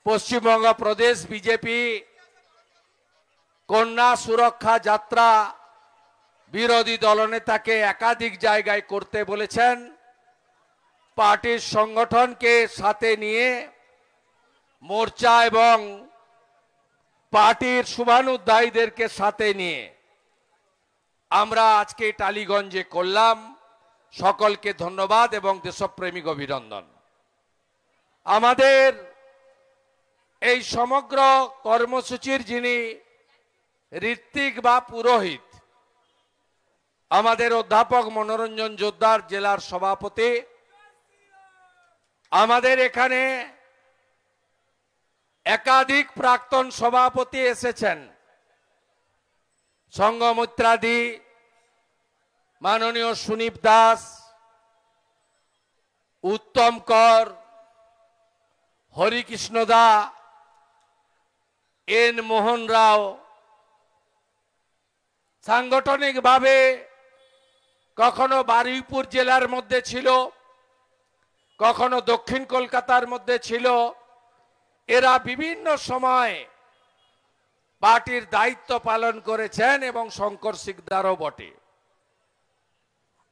পশ্চিমবঙ্গ প্রদেশ বিজেপি কন্যা সুরক্ষা যাত্রা বিরোধী দলনেতাকে একাধিক জায়গায় করতে বলেছেন। পার্টির সংগঠনকে সাথে নিয়ে, মোর্চা এবং পার্টির শুভানুধ্যায়ীদেরকে সাথে নিয়ে আমরা আজকে টালিগঞ্জে করলাম। সকলকে ধন্যবাদ এবং দেশপ্রেমিক অভিনন্দন। আমাদের এই সমগ্র কর্মসূচির যিনি ঋত্বিক বা পুরোহিত, আমাদের অধ্যাপক মনোরঞ্জন জোদ্দার, জেলার সভাপতি। আমাদের এখানে একাধিক প্রাক্তন সভাপতি এসেছেন, সংঘমিত্রাদি, মাননীয় সুনীপ দাস, উত্তম কর, হরিকৃষ্ণ দা, এন মোহন রাও। সাংগঠনিকভাবে কখনো বারুইপুর জেলার মধ্যে ছিল, কখনো দক্ষিণ কলকাতার মধ্যে ছিল। এরা বিভিন্ন সময় পার্টির দায়িত্ব পালন করেছেন এবং শঙ্কর সিকদারও বটে।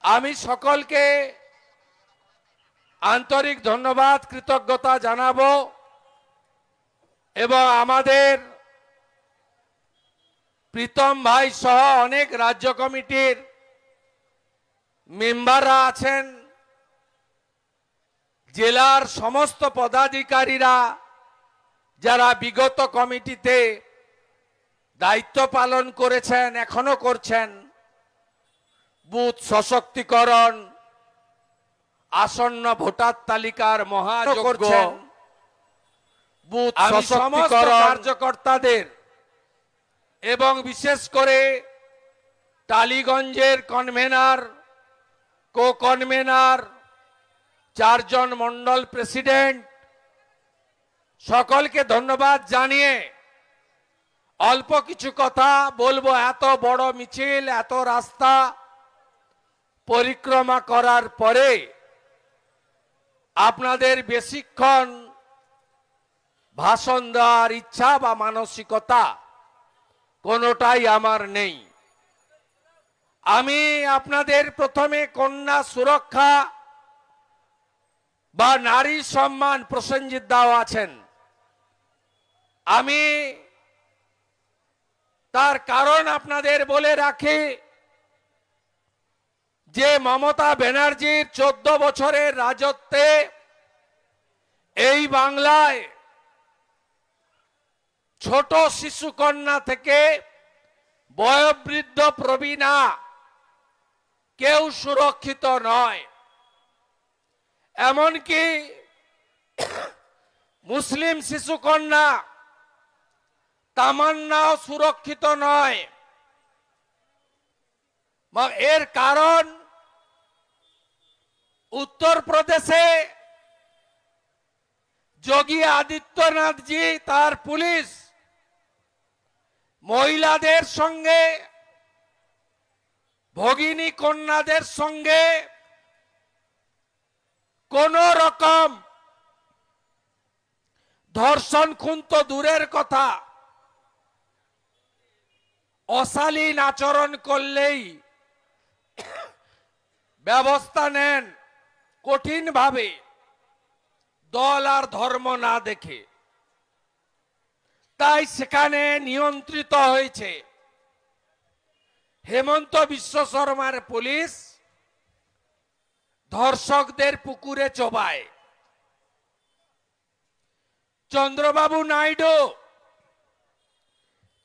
আমি সকলকে আন্তরিক ধন্যবাদ, কৃতজ্ঞতা জানাবো এবং আমাদের প্রীতম ভাই সহ অনেক রাজ্য কমিটির মেম্বাররা আছেন, জেলার সমস্ত পদাধিকারীরা যারা বিগত কমিটিতে দায়িত্ব পালন করেছেন, এখনো করছেন, বুথ সশক্তিকরণ, আসন্ন ভোটার তালিকার মহাযজ্ঞ করছেন। বুথ সমস্ত কার্যকর্তাদের এবং বিশেষ করে টালিগঞ্জের কনভেনার, কো কনভেনার, 4 জন মন্ডল প্রেসিডেন্ট সকলকে ধন্যবাদ জানিয়ে অল্প কিছু কথা বলবো। এত বড় মিছিল, এত রাস্তা পরিক্রমা করার পরে আপনাদের বেশিক্ষণ ভাষণ দেওয়ার ইচ্ছা বা মানসিকতা কোনোটাই আমার নেই। আমি আপনাদের প্রথমে কন্যা সুরক্ষা বা নারী সম্মান, প্রসেনজিৎ দাও আছেন, আমি তার কারণ আপনাদের বলে রাখি যে মমতা ব্যানার্জির 14 বছরের রাজত্বে এই বাংলায় ছোট শিশু কন্যা থেকে বয়োবৃদ্ধ প্রবীণা কেউ সুরক্ষিত নয়। এমনকি মুসলিম শিশু কন্যা তামান্নাও সুরক্ষিত নয়। এর কারণ উত্তরপ্রদেশে যোগী আদিত্যনাথজি তার পুলিশ মহিলাদের সঙ্গে, ভগিনী কন্যাদের সঙ্গে কোন রকম ধর্ষণ, খুন তো দূরের কথা, অশালীন আচরণ করলেই ব্যবস্থা নেন কঠিনভাবে, দল আর ধর্ম না দেখে। তাই সেখানে নিয়ন্ত্রিত হয়েছে। হেমন্ত বিশ্ব শর্মার পুলিশ ধর্ষকদের পুকুরে চোবায়। চন্দ্রবাবু নাইডু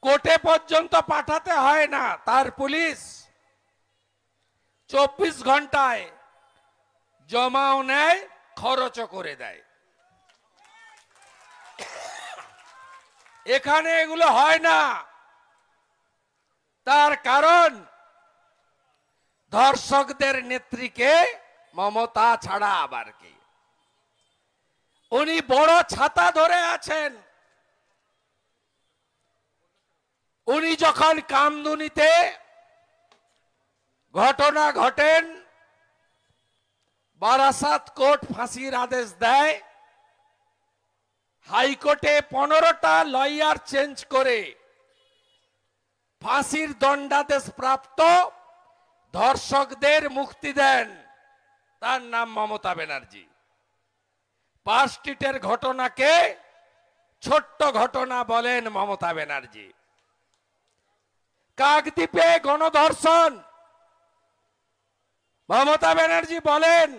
কোর্টে পর্যন্ত পাঠাতে হয় না, তার পুলিশ 24 ঘন্টায় জমাও নেয়, খরচও করে দেয়। এখানে এগুলো হয় না। তার কারণ ধর্ষকদের নেত্রীকে মমতা ছাড়া আবার কি, উনি বড় ছাতা ধরে আছেন। উনি যখন কামদুনিতে ঘটনা ঘটেন, বারাসাত কোর্ট ফাঁসির আদেশ দেয়, হাইকোর্টে 15টা লয়ার চেঞ্জ করে ফাঁসির দণ্ডাদেশ প্রাপ্ত ধর্ষকদের মুক্তি দেন। তার নাম মমতা ব্যানার্জি। পার্ক স্ট্রিটের ঘটনাকে ছোট্ট ঘটনা বলেন মমতা ব্যানার্জি। কাকদ্বীপে গণধর্ষণ, মমতা ব্যানার্জি বলেন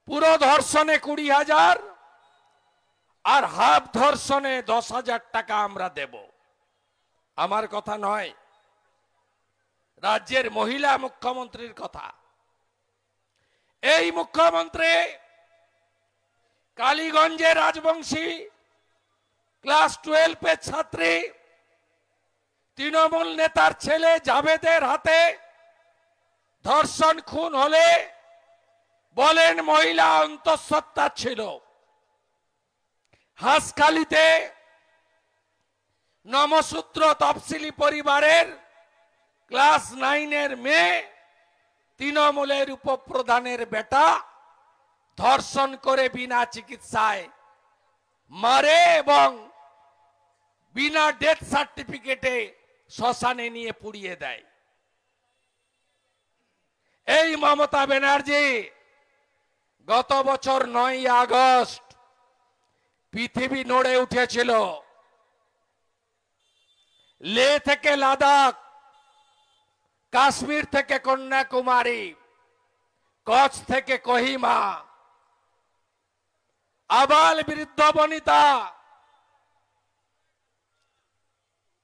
পুরো ধর্ষণে 20,000 আর হাফ ধর্ষণে 10,000 টাকা আমরা দেব। আমার কথা নয়, রাজ্যের মহিলা মুখ্যমন্ত্রীর কথা। এই মুখ্যমন্ত্রী কালীগঞ্জে রাজবংশী ক্লাস 12 ছাত্রী তৃণমূল নেতার ছেলে জাভেদের হাতে ধর্ষণ খুন হলে বলেন মহিলা অন্তঃসত্ত্বা ছিল। হাসখালিতে নমসূত্র তফসিলি পরিবারের ক্লাস 9-এর মেয়ে তৃণমূলের উপপ্রধানের বেটা ধর্ষণ করে বিনা চিকিৎসায় মারে এবং বিনা ডেথ সার্টিফিকেটে শ্মশানে নিয়ে পুড়িয়ে দেয়। এই মমতা ব্যানার্জি গত বছর 9 আগস্ট পৃথিবী নড়ে উঠেছিল। লে থেকে লাদাখ, কাশ্মীর থেকে কন্যাকুমারী, কচ্ছ থেকে কোহিমা, আবাল বৃদ্ধ বনিতা,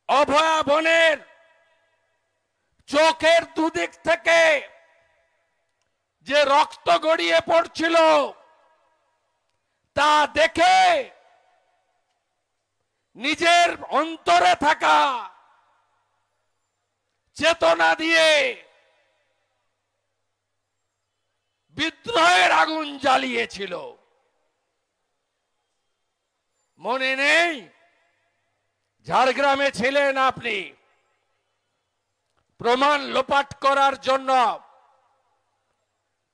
অভয়া বনের চোখের দুদিক থেকে যে রক্ত গড়িয়ে পড়ছিল তা দেখে নিজের অন্তরে থাকা চেতনা দিয়ে বিদ্রোহের আগুন জ্বালিয়েছিল। মনে নেই? ঝাড়গ্রামে ছিলেন আপনি। প্রমাণ লোপাট করার জন্য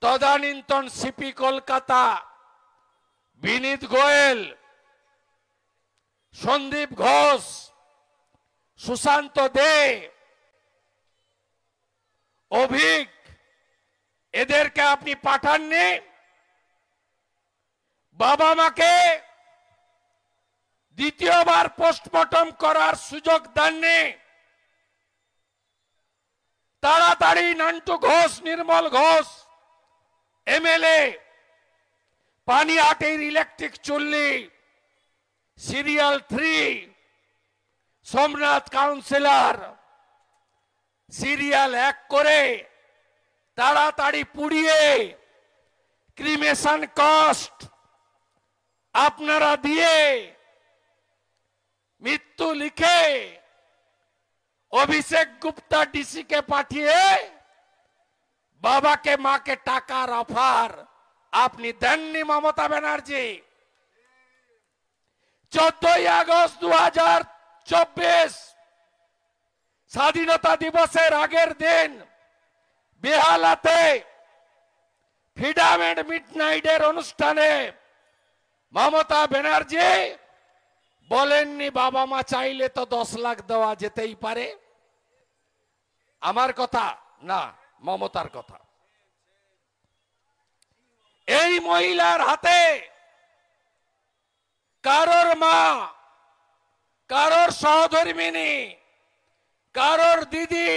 তদানীন্তন সিপি কলকাতা বিনীত গোয়েল, সন্দীপ ঘোষ, সুশান্ত দে, অভিক, এদেরকে আপনি পাঠাননি। বাবা মাকে দ্বিতীয়বার পোস্টমর্টম করার সুযোগ দেননি। তাড়াতাড়ি নান্টু ঘোষ, নির্মল ঘোষ এমএলএ, পানিহাটির ইলেকট্রিক চুল্লি সিরিয়াল 3, সোমনাথ কাউন্সিলর সিরিয়াল 1 করে তাড়াতাড়ি পুড়িয়ে ক্রিমেশন কস্ট আপনারা দিয়ে মৃত্যু লিখে অভিষেক গুপ্তা ডিসি কে পাঠিয়ে বাবাকে মাকে টাকার অফার আপনি দেননি মমতা ব্যানার্জি। 14ই আগস্ট 2024 স্বাধীনতা দিবসের আগের দিন বেহালাতে ফ্রিডম এন্ড মিডনাইটের অনুষ্ঠানে মমতা ব্যানার্জি বলেননি বাবা মা চাইলে তো 10 লাখ দেওয়া যেতেই পারে। আমার কথা না, মমতার কথা। এই মহিলার হাতে কারোর মা, কারোর সহধর্মিনী, কারোর দিদি,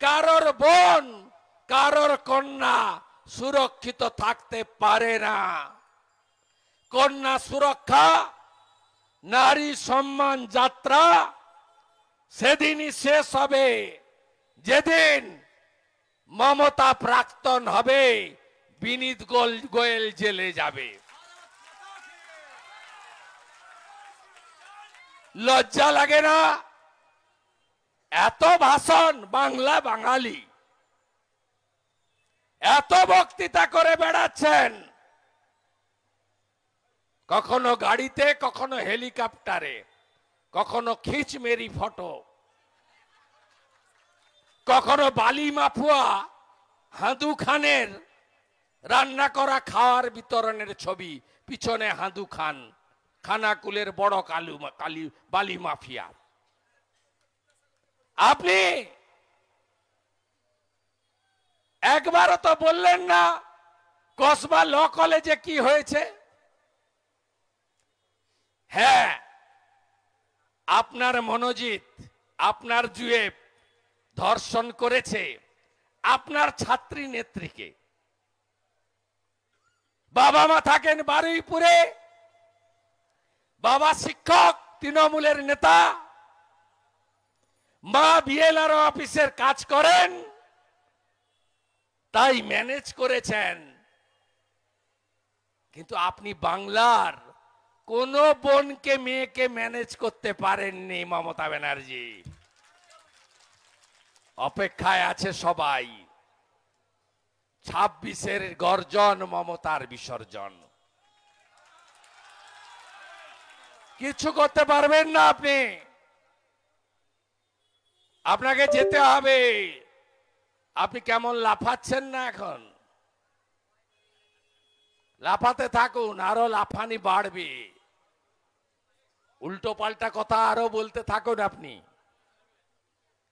কারোর বোন, কারোর কন্যা সুরক্ষিত থাকতে পারে না। কন্যা সুরক্ষা, নারী সম্মান যাত্রা সেদিনই শেষ হবে যেদিন মমতা প্রাক্তন হবে, বিনীত গোয়েল জেলে যাবে। লজ্জা লাগে না? এত ভাষণ, বাংলা বাঙালি, এত বক্তৃতা করে বেড়াচ্ছেন, কখনো গাড়িতে, কখনো হেলিকপ্টারে, কখনো খিচমেরি ফটো, কখনো বালি মাফুয়া হাঁদু খানের রান্না করা খাওয়ার বিতরণের ছবি, পিছনে হাঁদু খান, খানাকুলের বড় কালী বালি মাফিয়া। আপনি একবারও তো বললেন না কসবা ল কলেজে কি হয়েছে? হ্যাঁ, আপনার মনোজিৎ, আপনার জুয়েব ধর্ষণ করেছে আপনার ছাত্রী নেত্রীকে। বাবা মা থাকেন বারুইপুরে, বাবা শিক্ষক, তৃণমূলের নেতা, মা বিএলআর অফিসের কাজ করেন, তাই ম্যানেজ করেছেন। কিন্তু আপনি বাংলার কোন বোনকে, মেয়েকে ম্যানেজ করতে পারেননি মমতা ব্যানার্জি। অপেক্ষায় আছে সবাই, 26-এর গর্জন, মমতার বিসর্জন। কিছু করতে পারবেন না আপনি, আপনাকে যেতে হবে। আপনি কেমন লাফাচ্ছেন না এখন? লাফাতে থাকুন, আরো লাফানি বাড়বে। উল্টো পাল্টা কথা আরো বলতে থাকুন আপনি।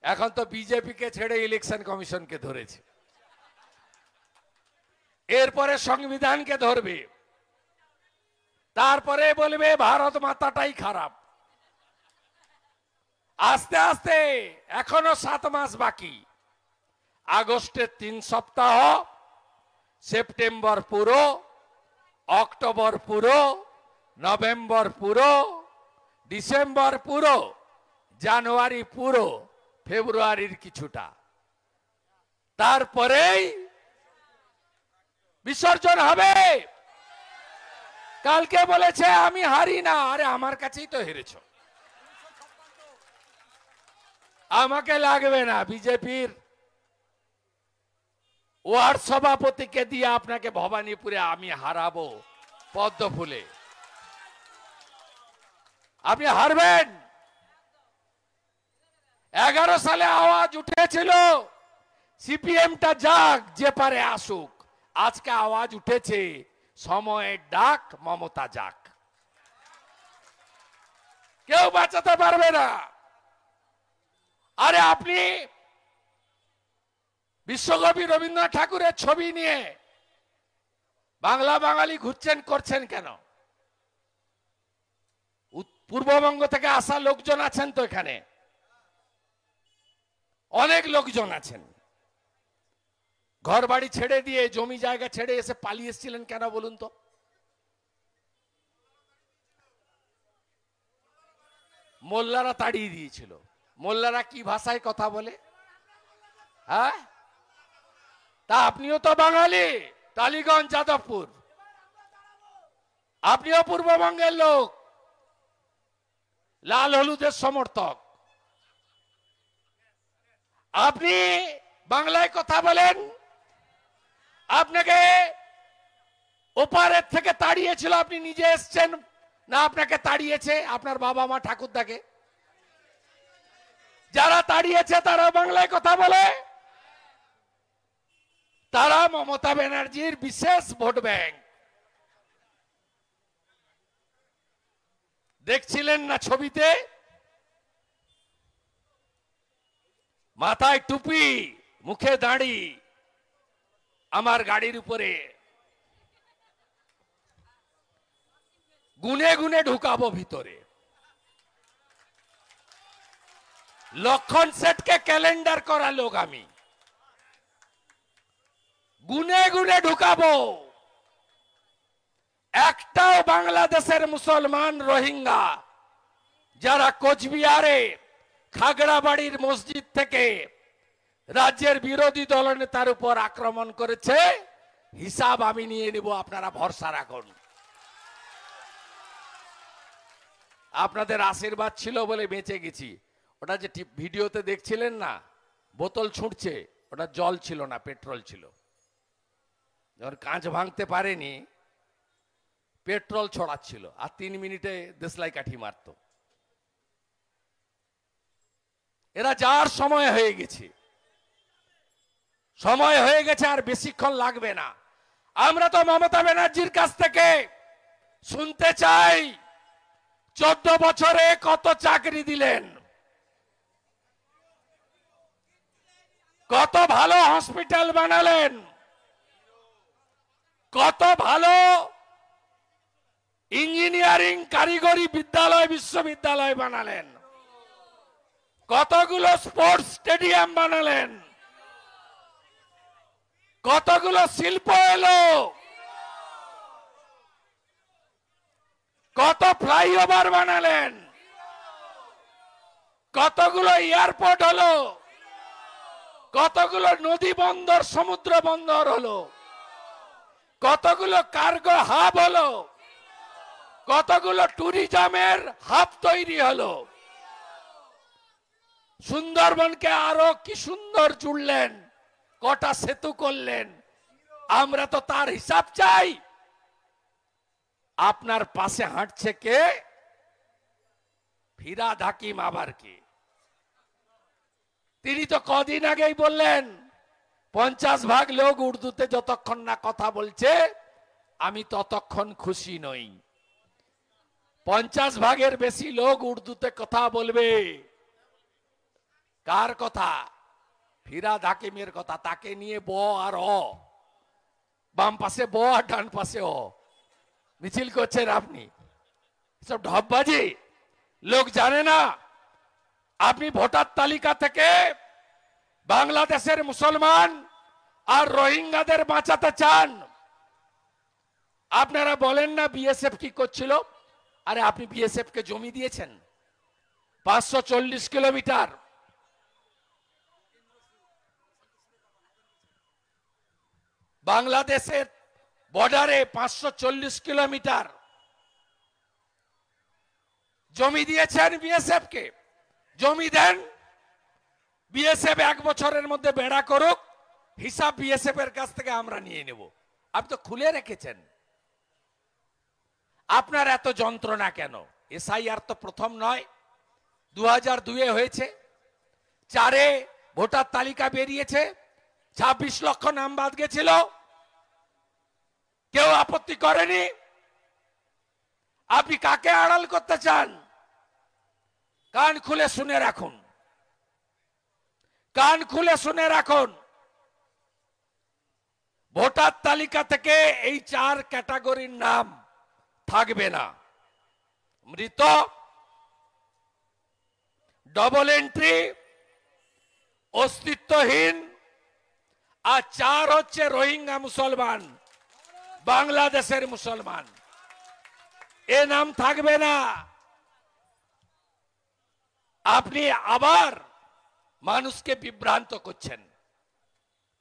এখন তো বিজেপিকে ছেড়ে ইলেকশন কমিশনকে ধরেছে, এরপরে সংবিধানকে ধরবে, তারপরে বলবে ভারত মাতাটাই খারাপ। আস্তে আস্তে এখনো 7 মাস বাকি। আগস্টের 3 সপ্তাহ, সেপ্টেম্বর পুরো, অক্টোবর পুরো, নভেম্বর পুরো, ডিসেম্বর পুরো, জানুয়ারি পুরো, ফেব্রুয়ারির কিছুটা। তারপরেই বিসর্জন হবে। কালকে বলেছে আমি হারি না, আরে আমার কাছেই তো হেরেছ, আমাকে লাগবে না। বিজেপির ওয়ার্ড সভাপতিকে দিয়ে আপনাকে ভবানীপুরে আমি হারাবো পদ্ম ফুলে, আপনি হারবেন। 11 সালে আওয়াজ উঠেছিল সিপিএমটা যাক, যে পারে আসুক। আজকে আওয়াজ উঠেছে সময়ের ডাক, মমতা যাক। কেউ বাঁচাতে পারবে না। আরে আপনি বিশ্বকবি রবীন্দ্রনাথ ঠাকুরের ছবি নিয়ে বাংলা বাঙালি ঘুরছেন করছেন কেন? পূর্ববঙ্গ থেকে আসা লোকজন আছেন তো, এখানে অনেক লোকজন আছেন। ঘর বাড়ি ছেড়ে দিয়ে, জমি জায়গা ছেড়ে এসে পালিয়ে এসেছিলেন কেন বলুন তো? মোল্লারা তাড়িয়ে দিয়েছিল। মোল্লারা কি ভাষায় কথা বলে? হ্যাঁ, তা আপনিও তো বাঙালি, টালিগঞ্জ, যাদবপুর, আপনিও পূর্ববঙ্গের লোক, লাল হলুদের সমর্থক। আপনি বাংলায় কথা বলেন, আপনাকে ওপারের থেকে তাড়িয়েছিল, আপনি নিজে এসছেন না আপনাকে তাড়িয়েছে আপনার বাবা মা ঠাকুরদাকে? যারা তাড়িয়েছে তারা বাংলায় কথা বলে, তারা মমতা ব্যানার্জির বিশেষ ভোট ব্যাংক। দেখছিলেন না ছবিতে? মাথায় টুপি, মুখে দাড়ি, আমার গাড়ির উপরে গুনে গুনে ঢুকাবো ভিতরে। লক্ষণ সেটকে ক্যালেন্ডার করা লোক আমি, গুনে গুনে ঢুকাবো। একটাও বাংলাদেশের মুসলমান রোহিঙ্গা যারা কোচবিহারে খাগড়াবাড়ির মসজিদ থেকে রাজ্যের বিরোধী দলনেতার উপর আক্রমণ করেছে, হিসাব আমি নিয়ে নিব, আপনারা ভরসা রাখুন। আপনাদের আশীর্বাদ ছিল বলে বেঁচে গেছি। ওটা যে ভিডিওতে দেখছিলেন না, বোতল ছুটছে, ওটা জল ছিল না, পেট্রোল ছিল। যখন কাঁচ ভাঙতে পারেনি, পেট্রোল ছড়াচ্ছিল, আর 3 মিনিটে দেশলাই কাঠি মারত। এরা যার সময় হয়ে গেছে, সময় হয়ে গেছে, আর বেশিক্ষণ লাগবে না। আমরা তো মমতা ব্যানার্জির কাছ থেকে শুনতে চাই 14 বছরে কত চাকরি দিলেন, কত ভালো হসপিটাল বানালেন, কত ভালো ইঞ্জিনিয়ারিং কারিগরি বিদ্যালয় বিশ্ববিদ্যালয় বানালেন, কতগুলো স্পোর্টস স্টেডিয়াম বানালেন, কতগুলো শিল্প এলো, কত ফ্লাইওভার বানালেন, কতগুলো এয়ারপোর্ট হলো, কতগুলো নদী বন্দর সমুদ্র বন্দর হলো, কতগুলো কার্গো হাব হলো, কতগুলো ট্যুরিজমের হাব তৈরি হলো। সুন্দরবনকে আরো কি সুন্দর জুড়লেন, কটা সেতু করলেন, আমরা তো তার হিসাব চাই। আপনার পাশে হাঁটছে কে? ফিরহাদ হাকিম আবার কে? তিনি তো কদিন আগেই বললেন 50 ভাগ লোক উর্দুতে যতক্ষণ না কথা বলছে আমি ততক্ষণ খুশি নই। 50 ভাগের বেশি লোক উর্দুতে কথা বলবে। কার কথা? ফিরহাদ হাকিমের কথা। তাকে নিয়ে ব আর অ, বাম পাশে ব আর ডান পাশে অ মিছিল করছেন আপনি। সব ঢপবাজি, লোক জানে না। আপনি ভোটার তালিকা থেকে বাংলাদেশের মুসলমান আর রোহিঙ্গাদের বাঁচাতে চান। আপনারা বলেন না বিএসএফ কি করছিল? আরে আপনি বিএসএফ কে জমি দিয়েছেন 540 কিলোমিটার। বাংলাদেশের বর্ডারে 540 কিলোমিটার জমি দিয়েছেন বিএসএফ কে। জমি দেন, বিএসএফ 1 বছরের মধ্যে বেড়া করুক, হিসাব বিএসএফ এর কাছ থেকে আমরা নিয়ে নেব। আপনি তো খুলে রেখেছেন। আপনার এত যন্ত্রণা কেন? এসআইআর তো প্রথম নয়, 2002 হয়েছে, 4 ভোটার তালিকা বেরিয়েছে, 26 লক্ষ নাম বাদ গেছিল, কেউ আপত্তি করেনি। আপনি কাকে আড়াল করতে চান? কান খুলে শুনে রাখুন, কান খুলে শুনে রাখুন। ভোটার তালিকা থেকে এই 4 ক্যাটাগরির নাম থাকবে না। মৃত, ডবল এন্ট্রি, অস্তিত্বহীন, আর 4 হচ্ছে রোহিঙ্গা মুসলমান, বাংলাদেশের মুসলমান। এ নাম থাকবে না। আপনি আবার মানুষকে বিভ্রান্ত করছেন।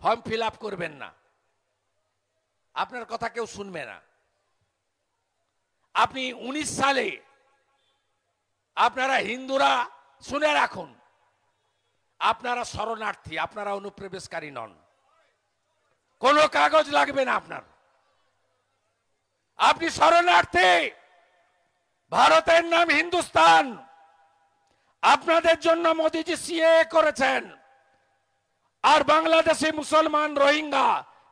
ফর্ম ফিল আপ করবেন না, আপনার কথা কেউ শুনবে না। আপনি 19 সালে আপনারা হিন্দুরা শুনে রাখুন, আপনারা শরণার্থী, আপনারা অনুপ্রবেশকারী নন। কোনো কাগজ লাগবে না আপনার, আপনি শরণার্থী। ভারতের নাম হিন্দুস্তান। আপনাদের জন্য মোদিজি সিএএ করেছেন, আর বাংলাদেশি মুসলমান রোহিঙ্গা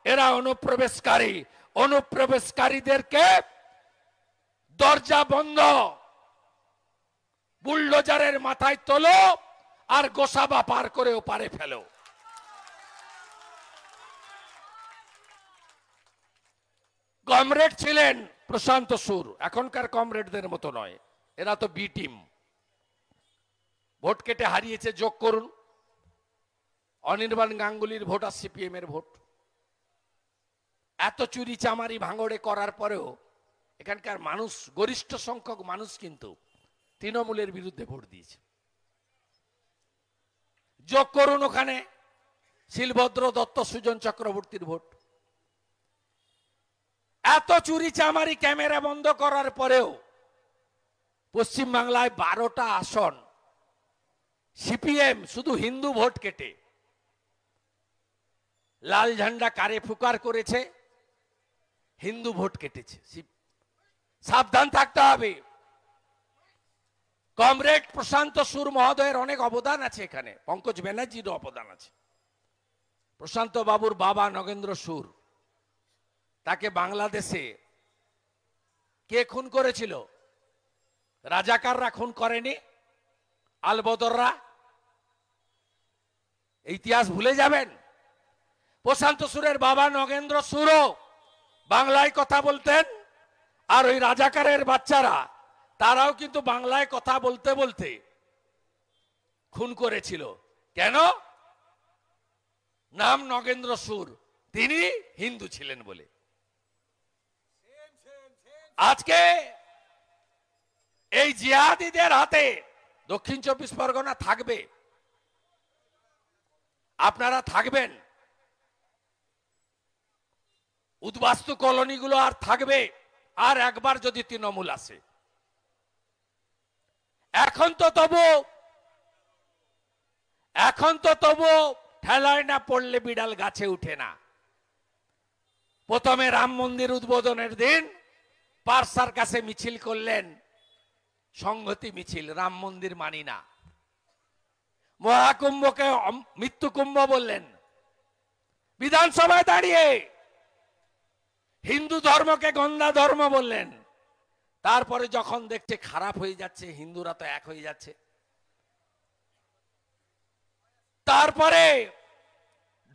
এরা অনুপ্রবেশকারী। অনুপ্রবেশকারীদেরকে দরজা বন্ধ, বুলডোজারের মাথায় তোলো আর গোসাবা পার করে ওপারে ফেলো। কমরেড ছিলেন প্রশান্ত সুর, এখনকার কমরেডদের মতো নয়, এরা তো বি টিম। ভোট কেটে হারিয়েছে, যোগ করুন। অনির্বাণ গাঙ্গুলির ভোট আর সিপিএম এর ভোট। এত চুরি চামারি ভাঙড়ে করার পরেও এখানকার মানুষ, গরিষ্ঠ সংখ্যক মানুষ কিন্তু তৃণমূলের বিরুদ্ধে ভোট দিয়েছে। যোগ করুন ওখানে শিলভদ্র দত্ত, সুজন চক্রবর্তীর ভোট। এত চুরি চামারি ক্যামেরা বন্ধ করার পরেও পশ্চিম বাংলায় 12টা আসন সিপিএম শুধু হিন্দু ভোট কেটে লাল ঝান্ডা কারে ফুকার করেছে, হিন্দু ভোট কেটেছে। সাবধান থাকতে হবে। কমরেড প্রশান্ত সুর মহোদয়ের অনেক অবদান আছে এখানে, পঙ্কজ ব্যানার্জিরও অবদান আছে। প্রশান্ত বাবুর বাবা নগেন্দ্র সুর, তাকে বাংলাদেশে কে খুন করেছিল? রাজাকাররা খুন করেনি, আলবদররা। ইতিহাস ভুলে যাবেন? প্রশান্ত সুরের বাবা নগেন্দ্র সুরও বাংলায় কথা বলতেন, আর ওই রাজাকারের বাচ্চারা তারাও কিন্তু বাংলায় কথা বলতে বলতে খুন করেছিল। কেন? নাম নগেন্দ্র সুর, তিনি হিন্দু ছিলেন বলে। আজকে এই জিহাদিদের হাতে দক্ষিণ 24 পরগনা থাকবে, আপনারা থাকবেন। উদ্বাস্তু কলোনিগুলো আর থাকবে, আর একবার যদি তৃণমূল আসে। এখন তো তবু ঠেলায় না পড়লে বিড়াল গাছে উঠে না। প্রথমে রাম মন্দির উদ্বোধনের দিন পারসার কাছে মিছিল করলেন, সংহতি মিছিল, রাম মন্দির মানি না। মহাকুম্ভকে মৃত্যু কুম্ভ বললেন, বিধানসভায় দাঁড়িয়ে হিন্দু ধর্মকে গন্ধা ধর্ম বললেন। তারপরে যখন দেখছে খারাপ হয়ে যাচ্ছে, হিন্দুরা তো এক হয়ে যাচ্ছে, তারপরে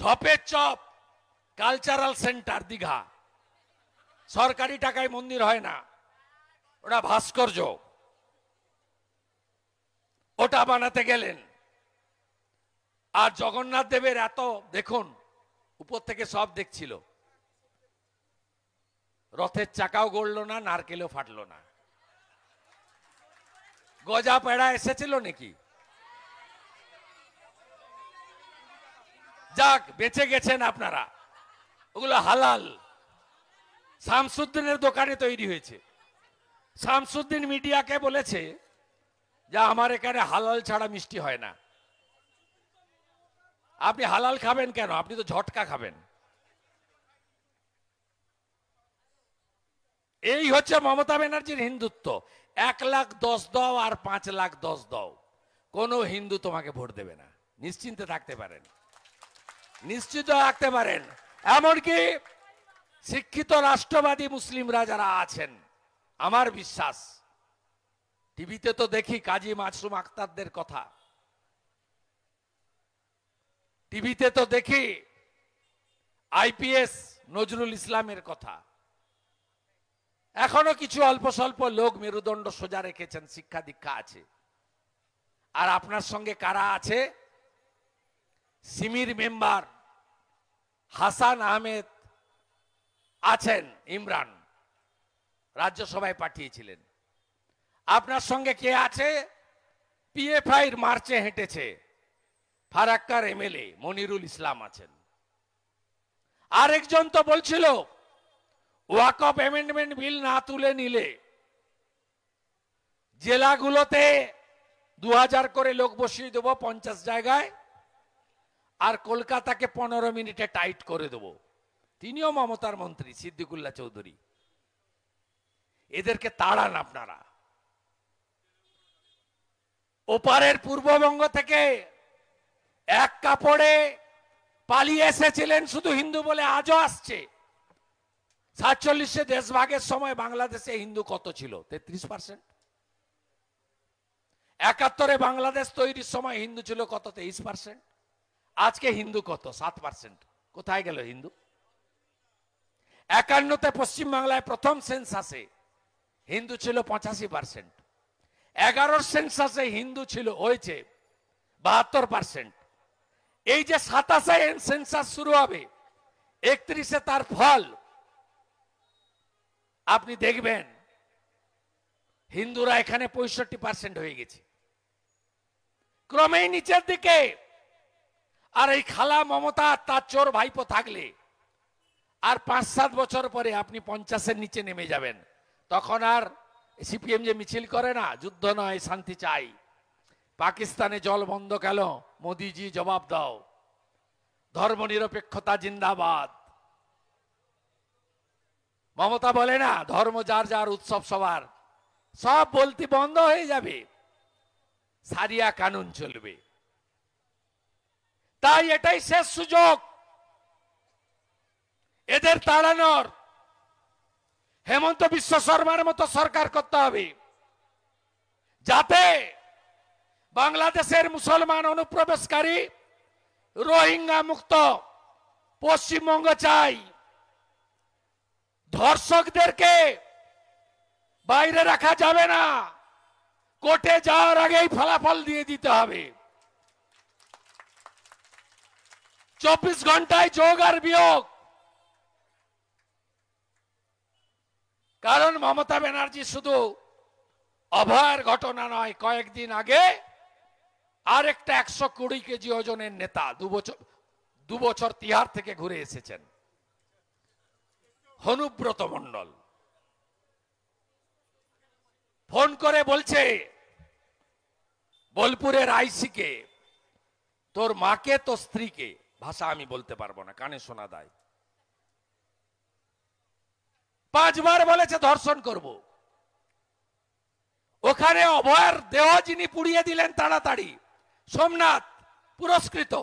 ঢপের চপ কালচারাল সেন্টার দীঘা, সরকারি টাকায় মন্দির হয় না, ওটা ভাস্কর্য, ওটা বানাতে গেলেন। আর জগন্নাথ দেবের এত দেখুন, উপর থেকে সব দেখছিল, রথের চাকাও গড়লো না, নারকেলও ফাটলো না। গজা পেড়া এসেছিল নাকি? যাক, বেঁচে গেছেন আপনারা, ওগুলো হালাল। শামসুদ্দিনের দোকানে তৈরি হয়েছে। শামসুদ্দিন মিডিয়াকে বলেছে যে আমার এখানে হালাল ছাড়া মিষ্টি হয় না। আপনি হালাল খাবেন কেন? আপনি তো ঝটকা খাবেন। এই হচ্ছে মমতা ব্যানার্জির হিন্দুত্ব। 1,10,000 দাও আর 5,10,000 দাও, কোনো হিন্দু তোমাকে ভোট দেবে না। নিশ্চিন্তে থাকতে পারেন, নিশ্চিত থাকতে পারেন। এমনকি শিক্ষিত রাষ্ট্রবাদী মুসলিমরা যারা আছেন, আমার বিশ্বাস, টিভিতে তো দেখি কাজী মাসুম আক্তারদের কথা, টিভিতে তো দেখি আইপিএস নজরুল ইসলামের কথা। এখনো কিছু অল্প স্বল্প লোক মেরুদণ্ড সোজা রেখেছেন, শিক্ষা দীক্ষা আছে। আর আপনার সঙ্গে কারা আছে? সিমির মেম্বার হাসান আহমেদ আছেন, ইমরান রাজ্যসভায় পাঠিয়েছিলেন। আপনার সঙ্গে কে আছে? পিএফআইর মার্চে হেঁটেছে ফারাক্কার এমএলএ মনিরুল ইসলাম আছেন। আরেকজন তো বলছিল ওয়াকফ অ্যামেন্ডমেন্ট বিল না তুলে নিলে জেলাগুলোতে 2000 করে লোক বসিয়ে দেবো 50 জায়গায়, আর কলকাতাকে 15 মিনিটে টাইট করে দেব। তিনিও মমতার মন্ত্রী সিদ্দিকুল্লাহ চৌধুরী। এদেরকে তাড়ান আপনারা। ওপারের পূর্ববঙ্গ থেকে এক কাপড়ে পালিয়ে এসেছিলেন শুধু হিন্দু বলে, আজও আসছে। 47-এ দেশভাগের সময় বাংলাদেশে হিন্দু কত ছিল? 33%। 71-এ বাংলাদেশ তৈরির সময় হিন্দু ছিল কত? 23%। আজকে হিন্দু কত? 7%। কোথায় গেল হিন্দু? 51-তে পশ্চিম বাংলায় প্রথম সেন্সাসে হিন্দু ছিল 85%। 11 সেন্সাসে হিন্দু ছিল হয়েছে 72%। এই যে 27-এ সেন্সাস শুরু হবে, 31-এ তার ফল আপনি দেখবেন, হিন্দুরা এখানে 65% হয়ে গেছে, ক্রমেই নিচের দিকে। আর এই খালা মমতা তার চোর ভাইপো থাকলে আর 5-7 বছর পরে আপনি 50-এর নিচে নেমে যাবেন। তখন আর সিপিএম যে মিছিল করে না, যুদ্ধ নয় শান্তি চাই, পাকিস্তানে জল বন্ধ কেন, মোদিজি জবাব দাও, ধর্মনিরপেক্ষতা জিন্দাবাদ। মমতা বলে না ধর্ম যার যার উৎসব সবার, সব বলতে বন্ধ হয়ে যাবে, সারিয়া কানুন চলবে। তাই এটাই শেষ সুযোগ এদের তাড়ানোর। হেমন্ত বিশ্ব শর্মার মতো সরকার করতে হবে, যাতে বাংলাদেশের মুসলমান অনুপ্রবেশকারী রোহিঙ্গা মুক্ত পশ্চিমবঙ্গ চাই। ধর্ষকদেরকে বাইরে রাখা যাবে না, কোর্টে যাওয়ার আগেই ফলাফল দিয়ে দিতে হবে। 24 ঘন্টায় যোগ আর বিয়োগ। কারণ মমতা ব্যানার্জি শুধু অভয়ের ঘটনা নয়, কয়েকদিন আগে আরেকটা 120 কেজি ওজনের নেতা 2 বছর তিহার থেকে ঘুরে এসেছেন, হনুব্রত মণ্ডল, ফোন করে বলছে বোলপুরের আইসিকে, তোর মাকে তো স্ত্রীকে, ভাষা আমি বলতে পারবো না, কানে শোনা দেয়, 5 বার বলেছে ধর্ষণ করব। ওখানে অভয়ের দেহ যিনি পুড়িয়ে দিলেন তাড়াতাড়ি, সোমনাথ পুরস্কৃত,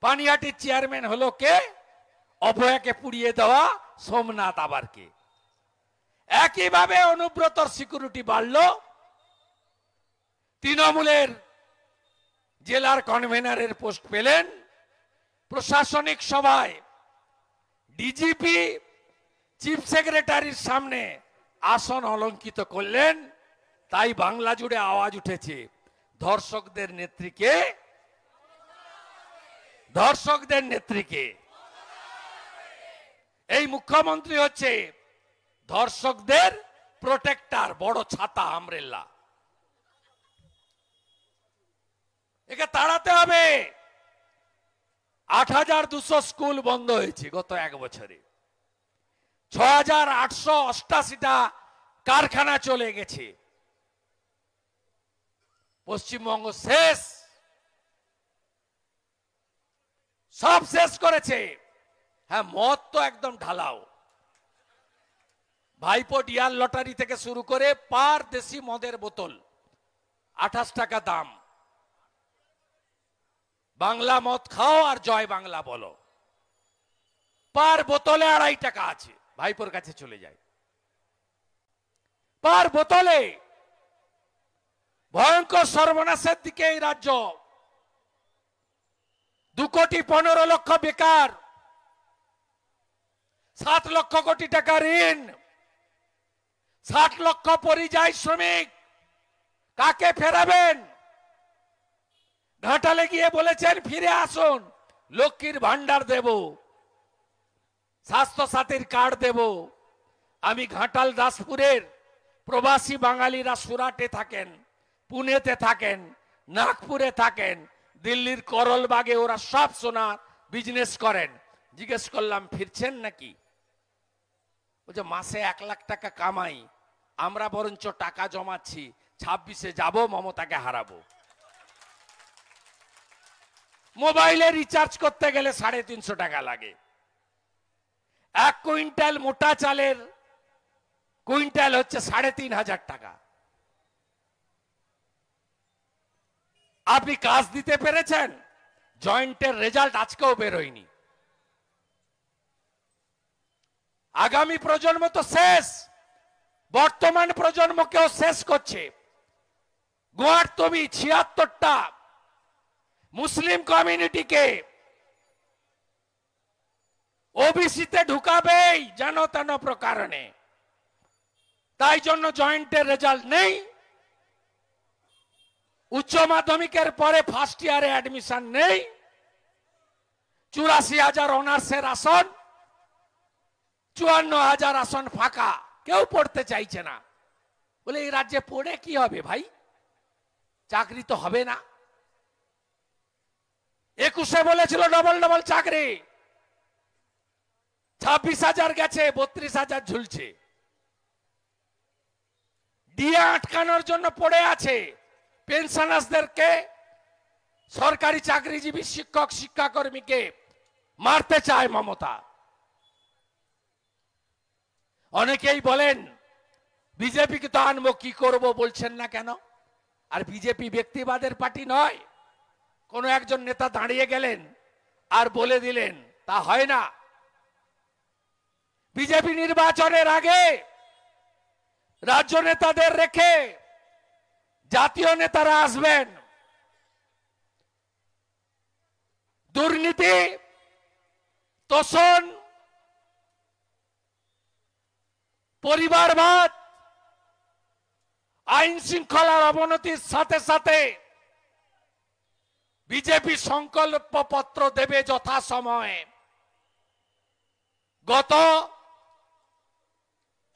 পানিহাটির চেয়ারম্যান হলো কে? অভয়াকে পুড়িয়ে দেওয়া সোমনাথ আবার কে? একইভাবে অনুব্রতর সিকিউরিটি বাড়ল। তৃণমূলের জেলার কনভেনারের পোস্ট পেলেন, প্রশাসনিক সভায় ডিজিপি চিফ সেক্রেটারির সামনে আসন অলঙ্কিত করলেন। তাই বাংলা জুড়ে আওয়াজ উঠেছে, ধর্ষকদের নেত্রীকে, ধর্ষকদের নেত্রীকে। এই মুখ্যমন্ত্রী হচ্ছে ধর্ষকদের প্রোটেক্টর, বড় ছাতা, আমরেল্লা। একে তাড়াতে হবে। 8200 স্কুল বন্ধ হয়েছে গত 1 বছরে, 6,888টা কারখানা চলে গেছে। পশ্চিমবঙ্গ শেষ, সব শেষ করেছে। হ্যাঁ, মদ তো একদম ঢালাও। ভাইপো ডিয়ার লটারি থেকে শুরু করে পার দেশি মদের বোতল 28 টাকা দাম। বাংলা মদ খাও আর জয় বাংলা বলো, পার বোতলে 2.5 টাকা আছে, ভাইপোর কাছে চলে যায়। পার বোতলে ভয়ঙ্কর সর্বনাশের দিকে এই রাজ্য। 2,15,00,000 বেকার, 7 লক্ষ কোটি টাকা ঋণ, 60 লক্ষ পরিযায়ী শ্রমিক। কাকে ফেরাবেন? ঘাটালে গিয়ে বলেছেন ফিরে আসুন, লক্ষ্মীর ভান্ডার দেব, স্বাস্থ্য সাথীর কার্ড দেব। আমি ঘাটাল দাসপুরের প্রবাসী বাঙালিরা সুরাটে থাকেন, পুনেতে থাকেন, নাগপুরে থাকেন, দিল্লির করলবাগে ওরা সব সোনা বিজনেস করেন। জিজ্ঞেস করলাম ফিরছেন নাকি? বলছে মাসে 1 লাখ টাকা কামাই, আমরা বরঞ্চ টাকা জমাচ্ছি, 26-এ যাব, মমতাকে হারাবো। মোবাইলে রিচার্জ করতে গেলে 350 টাকা লাগে। 1 কুইন্টাল মোটা চালের কুইন্টাল হচ্ছে 3,500 টাকা। আপনি কাজ দিতে পেরেছেন? জয়েন্টের রেজাল্ট আজকেও বেরোয়নি। আগামী প্রজন্ম তো শেষ, বর্তমান প্রজন্মকেও শেষ করছে। গোয়ার তুমি 76টা মুসলিম কমিউনিটিকে ওবিসিতে ঢুকাবেই যেন তেন প্রকারণে, তাই জন্য জয়েন্টের রেজাল্ট নেই। উচ্চ মাধ্যমিকের পরে ফার্স্ট ইয়ারে অ্যাডমিশন নেই। 84,000 অনার্সের আসন, 54,000 আসন ফাঁকা, কেউ পড়তে চাইছে না। বলে এই রাজ্যে পড়ে কি হবে ভাই? চাকরি তো হবে না। 21-এ বলেছিল ডবল ডবল চাকরি, 26,000 গেছে, 32,000 ঝুলছে। ডিএ আটকানোর জন্য পড়ে আছে। পেনশনার্সদেরকে, সরকারি চাকরিজীবী শিক্ষক শিক্ষাকর্মীকে মারতে চায় মমতা। অনেকেই বলেন বিজেপিকে তো আনবো, কি করব বলছেন না কেন? আর বিজেপি ব্যক্তিবাদের পার্টি নয়। কোন একজন নেতা দাঁড়িয়ে গেলেন আর বলে দিলেন, তা হয় না। বিজেপি নির্বাচনের আগে রাজ্য নেতাদের রেখে জাতীয় নেতারা আসবেন। দুর্নীতি, তোষণ, পরিবারবাদ, আইন শৃঙ্খলার অবনতির সাথে সাথে বিজেপি সংকল্প পত্র দেবে যথাসময়ে। গত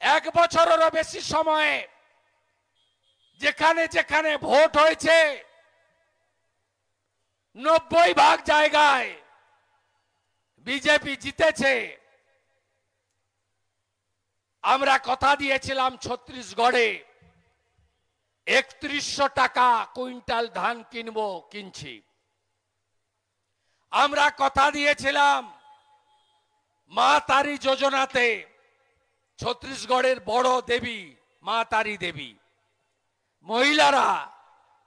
1 বছরেরও বেশি সময়ে যেখানে যেখানে ভোট হয়েছে 90% জায়গায় বিজেপি জিতেছে। আমরা কথা দিয়েছিলাম ছত্তিশগড়ে 3100 টাকা কুইন্টাল ধান কিনবো, কিনছি। আমরা কথা দিয়েছিলাম মা তারি যোজনাতে, ছত্তিশগড়ের বড় দেবী মা তারি দেবী, মহিলারা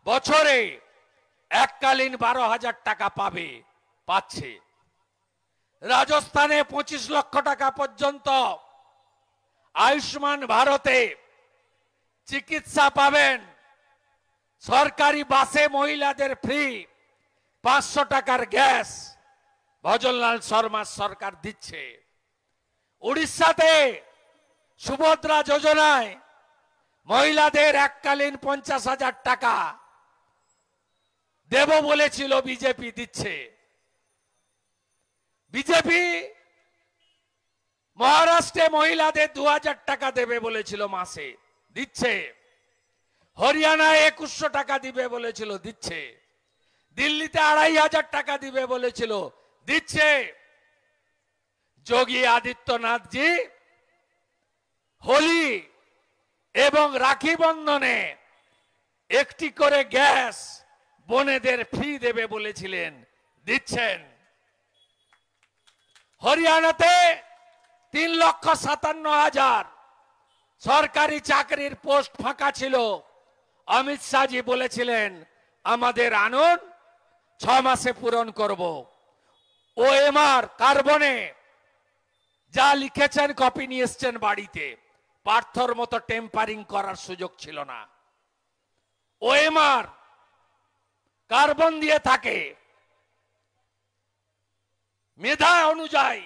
বছরে এককালীন 12,000 টাকা পাবে, পাচ্ছে। রাজস্থানে 25 লক্ষ টাকা পর্যন্ত আয়ুষ্মান ভারতে চিকিৎসা পাবেন। সরকারি বাসে মহিলাদের ফ্রি, 500 টাকার গ্যাস ভজনলাল শর্মা সরকার দিচ্ছে। উড়িষ্যাতে সুভদ্রা যোজনায় মহিলাদের এককালীন 50,000 টাকা দেব বলেছিল বিজেপি, দিচ্ছে। বিজেপি মহারাষ্ট্রে মহিলাদের 2,000 টাকা দেবে বলেছিল মাসে, দিচ্ছে। হরিয়ানায় 2100 টাকা দিবে বলেছিল, দিচ্ছে। দিল্লিতে 2,500 টাকা দিবে বলেছিল, দিচ্ছে। যোগী আদিত্যনাথ জি হোলি এবং রাখি বন্ধনে একটি করে গ্যাস বোনেদের ফ্রি দেবে বলেছিলেন, দিচ্ছেন। হরিয়ানাতে 3,57,000 সরকারি চাকরির পোস্ট ফাঁকা ছিল। অমিত শাহজি বলেছিলেন আমাদের আনুন, 6 মাসে পূরণ করব। ওএমআর কার্বনে যা লিখেছেন কপি নিয়ে এসছেন বাড়িতে, পার্থর মতো টেম্পারিং করার সুযোগ ছিল না। ওএমআর কার্বন দিয়ে থাকে, মেধা অনুযায়ী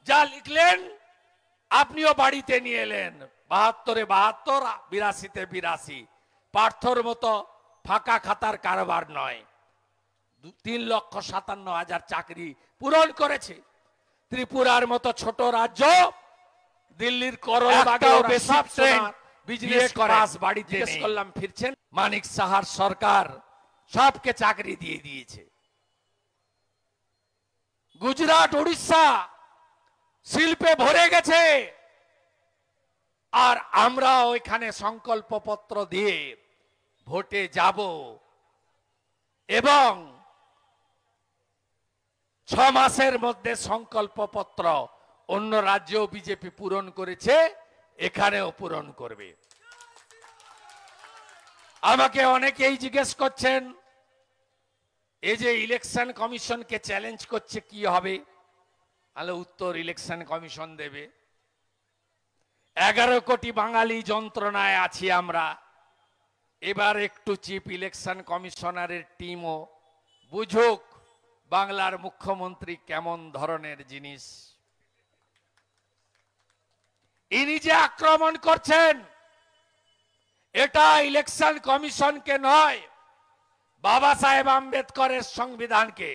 যা লিখলেন আপনিও বাড়িতে নিয়ে এলেন। 72-এ 72, 82-তে 82। পার্থর মতো ফাঁকা খাতার কারবার নয়। 3,57,000 চাকরি পূরণ করেছে। ত্রিপুরার মতো ছোট রাজ্য, দিল্লির করোনাবাগেও বেশি ট্রেন বিজনেস ক্লাস বাড়িতে করলাম ফিরছেন। মানিক সাহার সরকার সবকে চাকরি দিয়ে দিয়েছে। গুজরাট, উড়িষ্যা শিল্পে ভরে গেছে। আর আমরা ওইখানে সংকল্প পত্র দিয়ে ভোটে যাব এবং 6 মাসের মধ্যে সংকল্প পত্র অন্য রাজ্যেও বিজেপি পূরণ করেছে, এখানেও পূরণ করবে। আমাকে অনেকেই জিজ্ঞেস করছেন এই যে ইলেকশন কমিশনকে চ্যালেঞ্জ করছে কি হবে। তাহলে উত্তর, ইলেকশন কমিশন দেবে। 11 কোটি বাঙালি যন্ত্রণায় আছি আমরা। এবার একটু চিফ ইলেকশন কমিশনারের টিমও বুঝুক বাংলার মুখ্যমন্ত্রী কেমন ধরনের জিনিস। ইনি যে আক্রমণ করছেন, এটা ইলেকশন কমিশনকে নয়, বাবা সাহেব আম্বেদকরের সংবিধানকে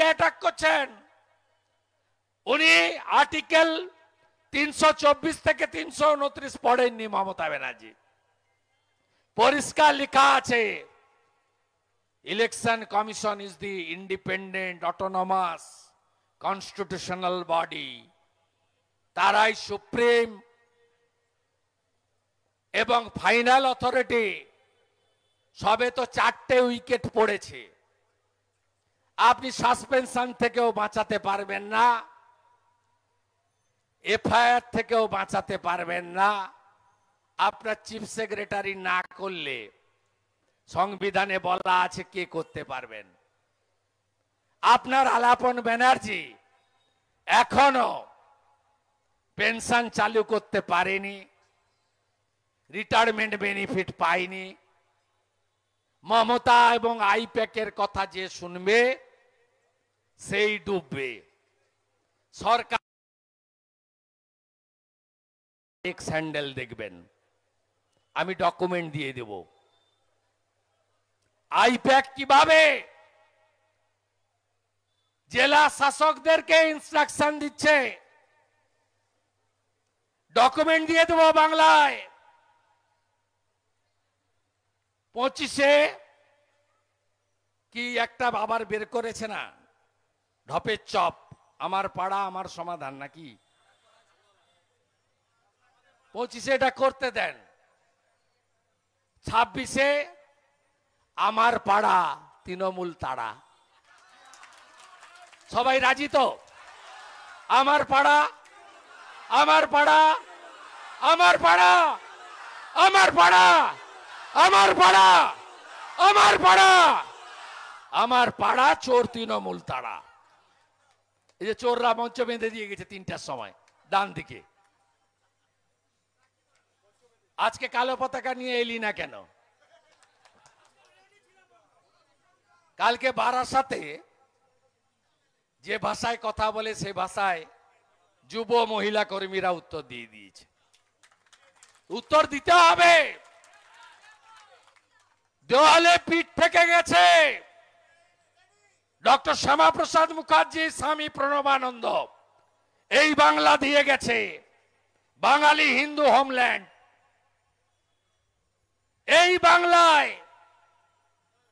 অ্যাটাক করছেন। উনি আর্টিকেল 324 থেকে 329 পড়েননি মমতা ব্যানার্জি। পরিষ্কার লেখা আছে election commission is the Independent autonomous constitutional body. তারাই সুপ্রিম এবং ফাইনাল অথরিটি। সবে তো 4টে উইকেট পড়েছে। আপনি সাসপেনশন থেকেও বাঁচাতে পারবেন না, এফআইআর থেকেও বাঁচাতে পারবেন না। আপনার চিফ সেক্রেটারি না করলে সংবিধানে বলা আছে কে করতে পারবেন। আপনার আলাপন ব্যানার্জি এখনো পেনশন চালু করতে পারেনি, রিটায়ারমেন্ট বেনিফিট পায়নি। মমতা এবং আইপ্যাকের কথা যে শুনবে সেই ডুববে। সরকার এক্স হ্যান্ডেল দেখবেন, আমি ডকুমেন্ট দিয়ে দেব। আইপ্যাক কিভাবে জেলা শাসকদেরকে ইনস্ট্রাকশন দিচ্ছে, ডকুমেন্ট দিয়ে দেব বাংলায়। 25-এ কি একটা আবার বের করেছে না, ঢপের চপ, আমার পাড়া আমার সমাধান নাকি। 25-এ এটা করতে দেন। 26-এ আমার পাড়া তৃণমূল তাড়া। সবাই রাজি তো? আমার পাড়া, আমার পাড়া, আমার পাড়া, আমার পাড়া, আমার পাড়া, আমার পাড়া, আমার পাড়া, চোর তৃণমূল তাড়া। এই যে চোররা মঞ্চ বেঁধে দিয়ে গেছে 3টার সময় ডান দিকে। আজকে কালো পতাকা নিয়ে এলি না কেন? কালকে বারাসাতে যে ভাষায় কথা বলে সে ভাষায় যুব মহিলা কর্মীরা উত্তর দিয়ে দিয়েছে। উত্তর দিতে হবে। দেওয়ালে পিঠ থেকে গেছে। ডক্টর শ্যামাপ্রসাদ মুখার্জি, স্বামী প্রণবানন্দ এই বাংলা দিয়ে গেছে। বাঙালি হিন্দু হোমল্যান্ড। এই বাংলায়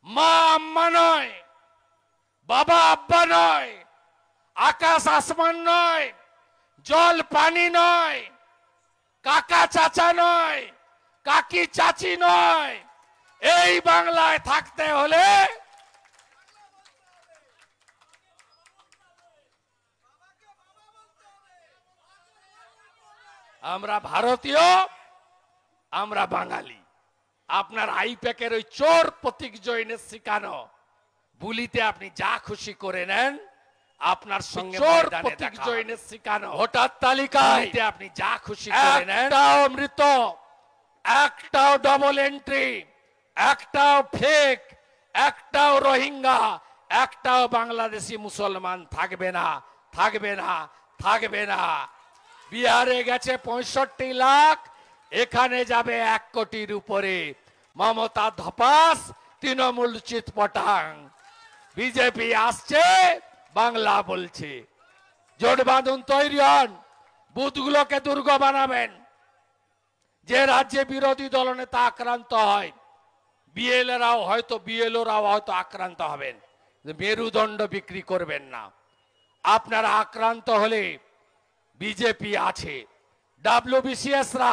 মা আম্মা নয়, বাবা আব্বা নয়, আকাশ আসমান নয়, জল পানি নয়, কাকা চাচা নয়, কাকি চাচি নয়। এই বাংলায় থাকতে হলে আমরা ভারতীয়, আমরা বাঙালি। আপনার আইপ্যাকের ওই চোর প্রতীক জৈনের শিখানো বুলিতে আপনি যা খুশি করে নেন, আপনার সঙ্গে চোর প্রতীক জৈনের শিখানো ভোটার তালিকায় আপনি যা খুশি করে নেন, একটাও মৃত, একটাও ডবল এন্ট্রি, একটাও ফেক, একটাও রোহিঙ্গা, একটাও বাংলাদেশি মুসলমান থাকবে না, থাকবে না, থাকবে না। বিহারে গেছে 65 লাখ, এখানে যাবে 1 কোটির উপরে। মমতা ধপাস, তৃণমূল চিৎপটাং। বিজেপি আসছে, বাংলা বলছে। জোট বাঁধুন, তৈরি হন, বুথগুলোকে দুর্গ বানাবেন। যে রাজ্যে বিরোধী দলনেতা আক্রান্ত হয়, বিএলওরাও হয়তো আক্রান্ত হবেন, মেরুদণ্ড বিক্রি করবেন না। আপনারা আক্রান্ত হলে বিজেপি আছে, ডাব্লিউবিসিএসরা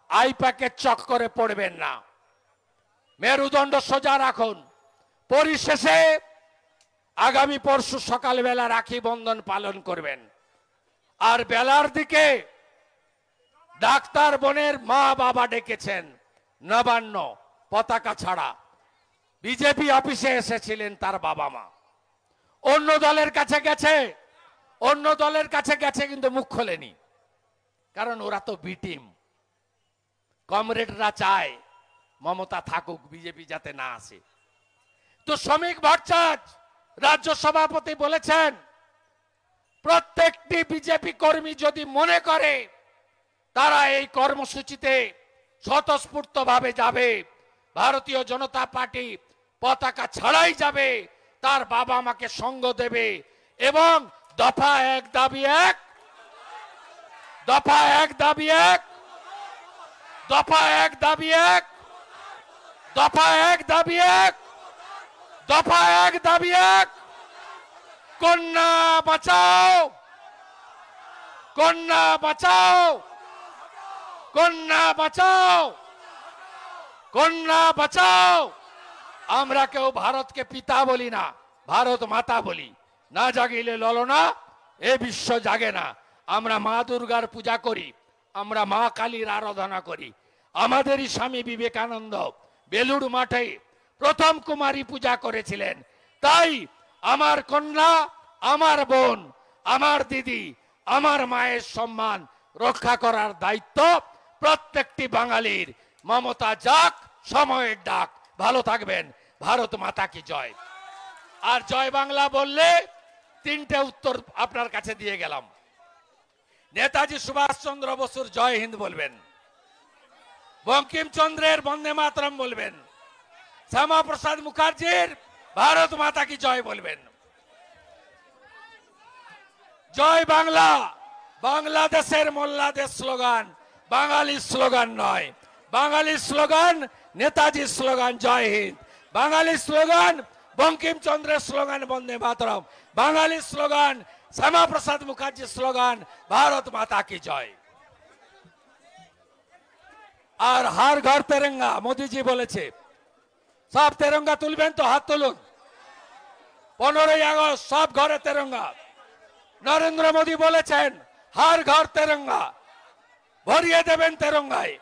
আইপ্যাকের চক্করে পড়বেন না। মেরুদণ্ড সোজা রাখুন। পরিশেষে আগামী পরশু সকালবেলা রাখি বন্ধন পালন করবেন। আর বেলার দিকে ডাক্তার বোনের মা বাবা ডেকেছেন নবান্ন পতাকা ছাড়া। বিজেপি অফিসে এসেছিলেন তার বাবা মা। অন্য দলের কাছে গেছে, অন্য দলের কাছে গেছে কিন্তু মুখ খোলেনি, কারণ ওরা তো বি টিম। কমরেডরা চায় মমতা থাকুক, বিজেপি যাতে না আসে। তো শ্রমিক ভট্টাচার্য রাজ্য সভাপতি বলেছেন, প্রত্যেকটি বিজেপি কর্মী যদি মনে করে তারা এই কর্মসূচিতে স্বতঃস্ফূর্তভাবে যাবে, ভারতীয় জনতা পার্টি পতাকা ছাড়াই যাবে, তার বাবা মাকে সঙ্গ দেবে। এবং দফা 1 দাবি 1, দফা 1 দাবি 1, দফা 1 দাবি 1, দফা 1 দাবি 1, দফা 1 দাবি 1। কন্যা বাঁচাও, কন্যা বাঁচাও, কন্যা বাঁচাও, কন্যা বাঁচাও। আমরা কেউ ভারতকে পিতা বলি না, ভারত মাতা বলি। না জাগিলে ললনা, এ বিশ্ব জাগে না। আমরা মা দুর্গার পূজা করি, আমরা মা কালীর আরাধনা করি। আমাদেরই স্বামী বিবেকানন্দ বেলুড় মাঠে প্রথম কুমারী পূজা করেছিলেন। তাই আমার কন্যা, আমার বোন, আমার দিদি, আমার মায়ের সম্মান রক্ষা করার দায়িত্ব প্রত্যেকটি বাঙালির। মমতা যাক, সময়ের ডাক। ভালো থাকবেন। ভারত মাতা কি জয়। আর জয় বাংলা বললে 3টে উত্তর আপনার কাছে দিয়ে গেলাম। নেতাজি সুভাষচন্দ্র বসুর জয় হিন্দ বলবেন, বঙ্কিমচন্দ্রের বন্দে মাতরম বলবেন, শ্যামা প্রসাদ মুখার্জির ভারত মাতা কি জয় বলবেন। জয় বাংলা বাংলাদেশের মোল্লাদের স্লোগান, বাঙালির স্লোগান নয়। বাঙালির স্লোগান নেতাজির স্লোগান জয় হিন্দ, বাঙালির স্লোগান বঙ্কিমচন্দ্রের স্লোগান বন্দে মাতরম, বাঙালির স্লোগান শ্যামা প্রসাদ মুখার্জির স্লোগান ভারত মাতা কি জয়। আর হার ঘর তেরঙ্গা, মোদীজি বলেছে সব তেরঙ্গা তুলবেন তো হাত তুলুন। 15ই আগস্ট সব ঘরে তেরঙ্গা। নরেন্দ্র মোদী বলেছেন হার ঘর তেরঙ্গা, ভরিয়ে দেবেন তেরঙ্গায়।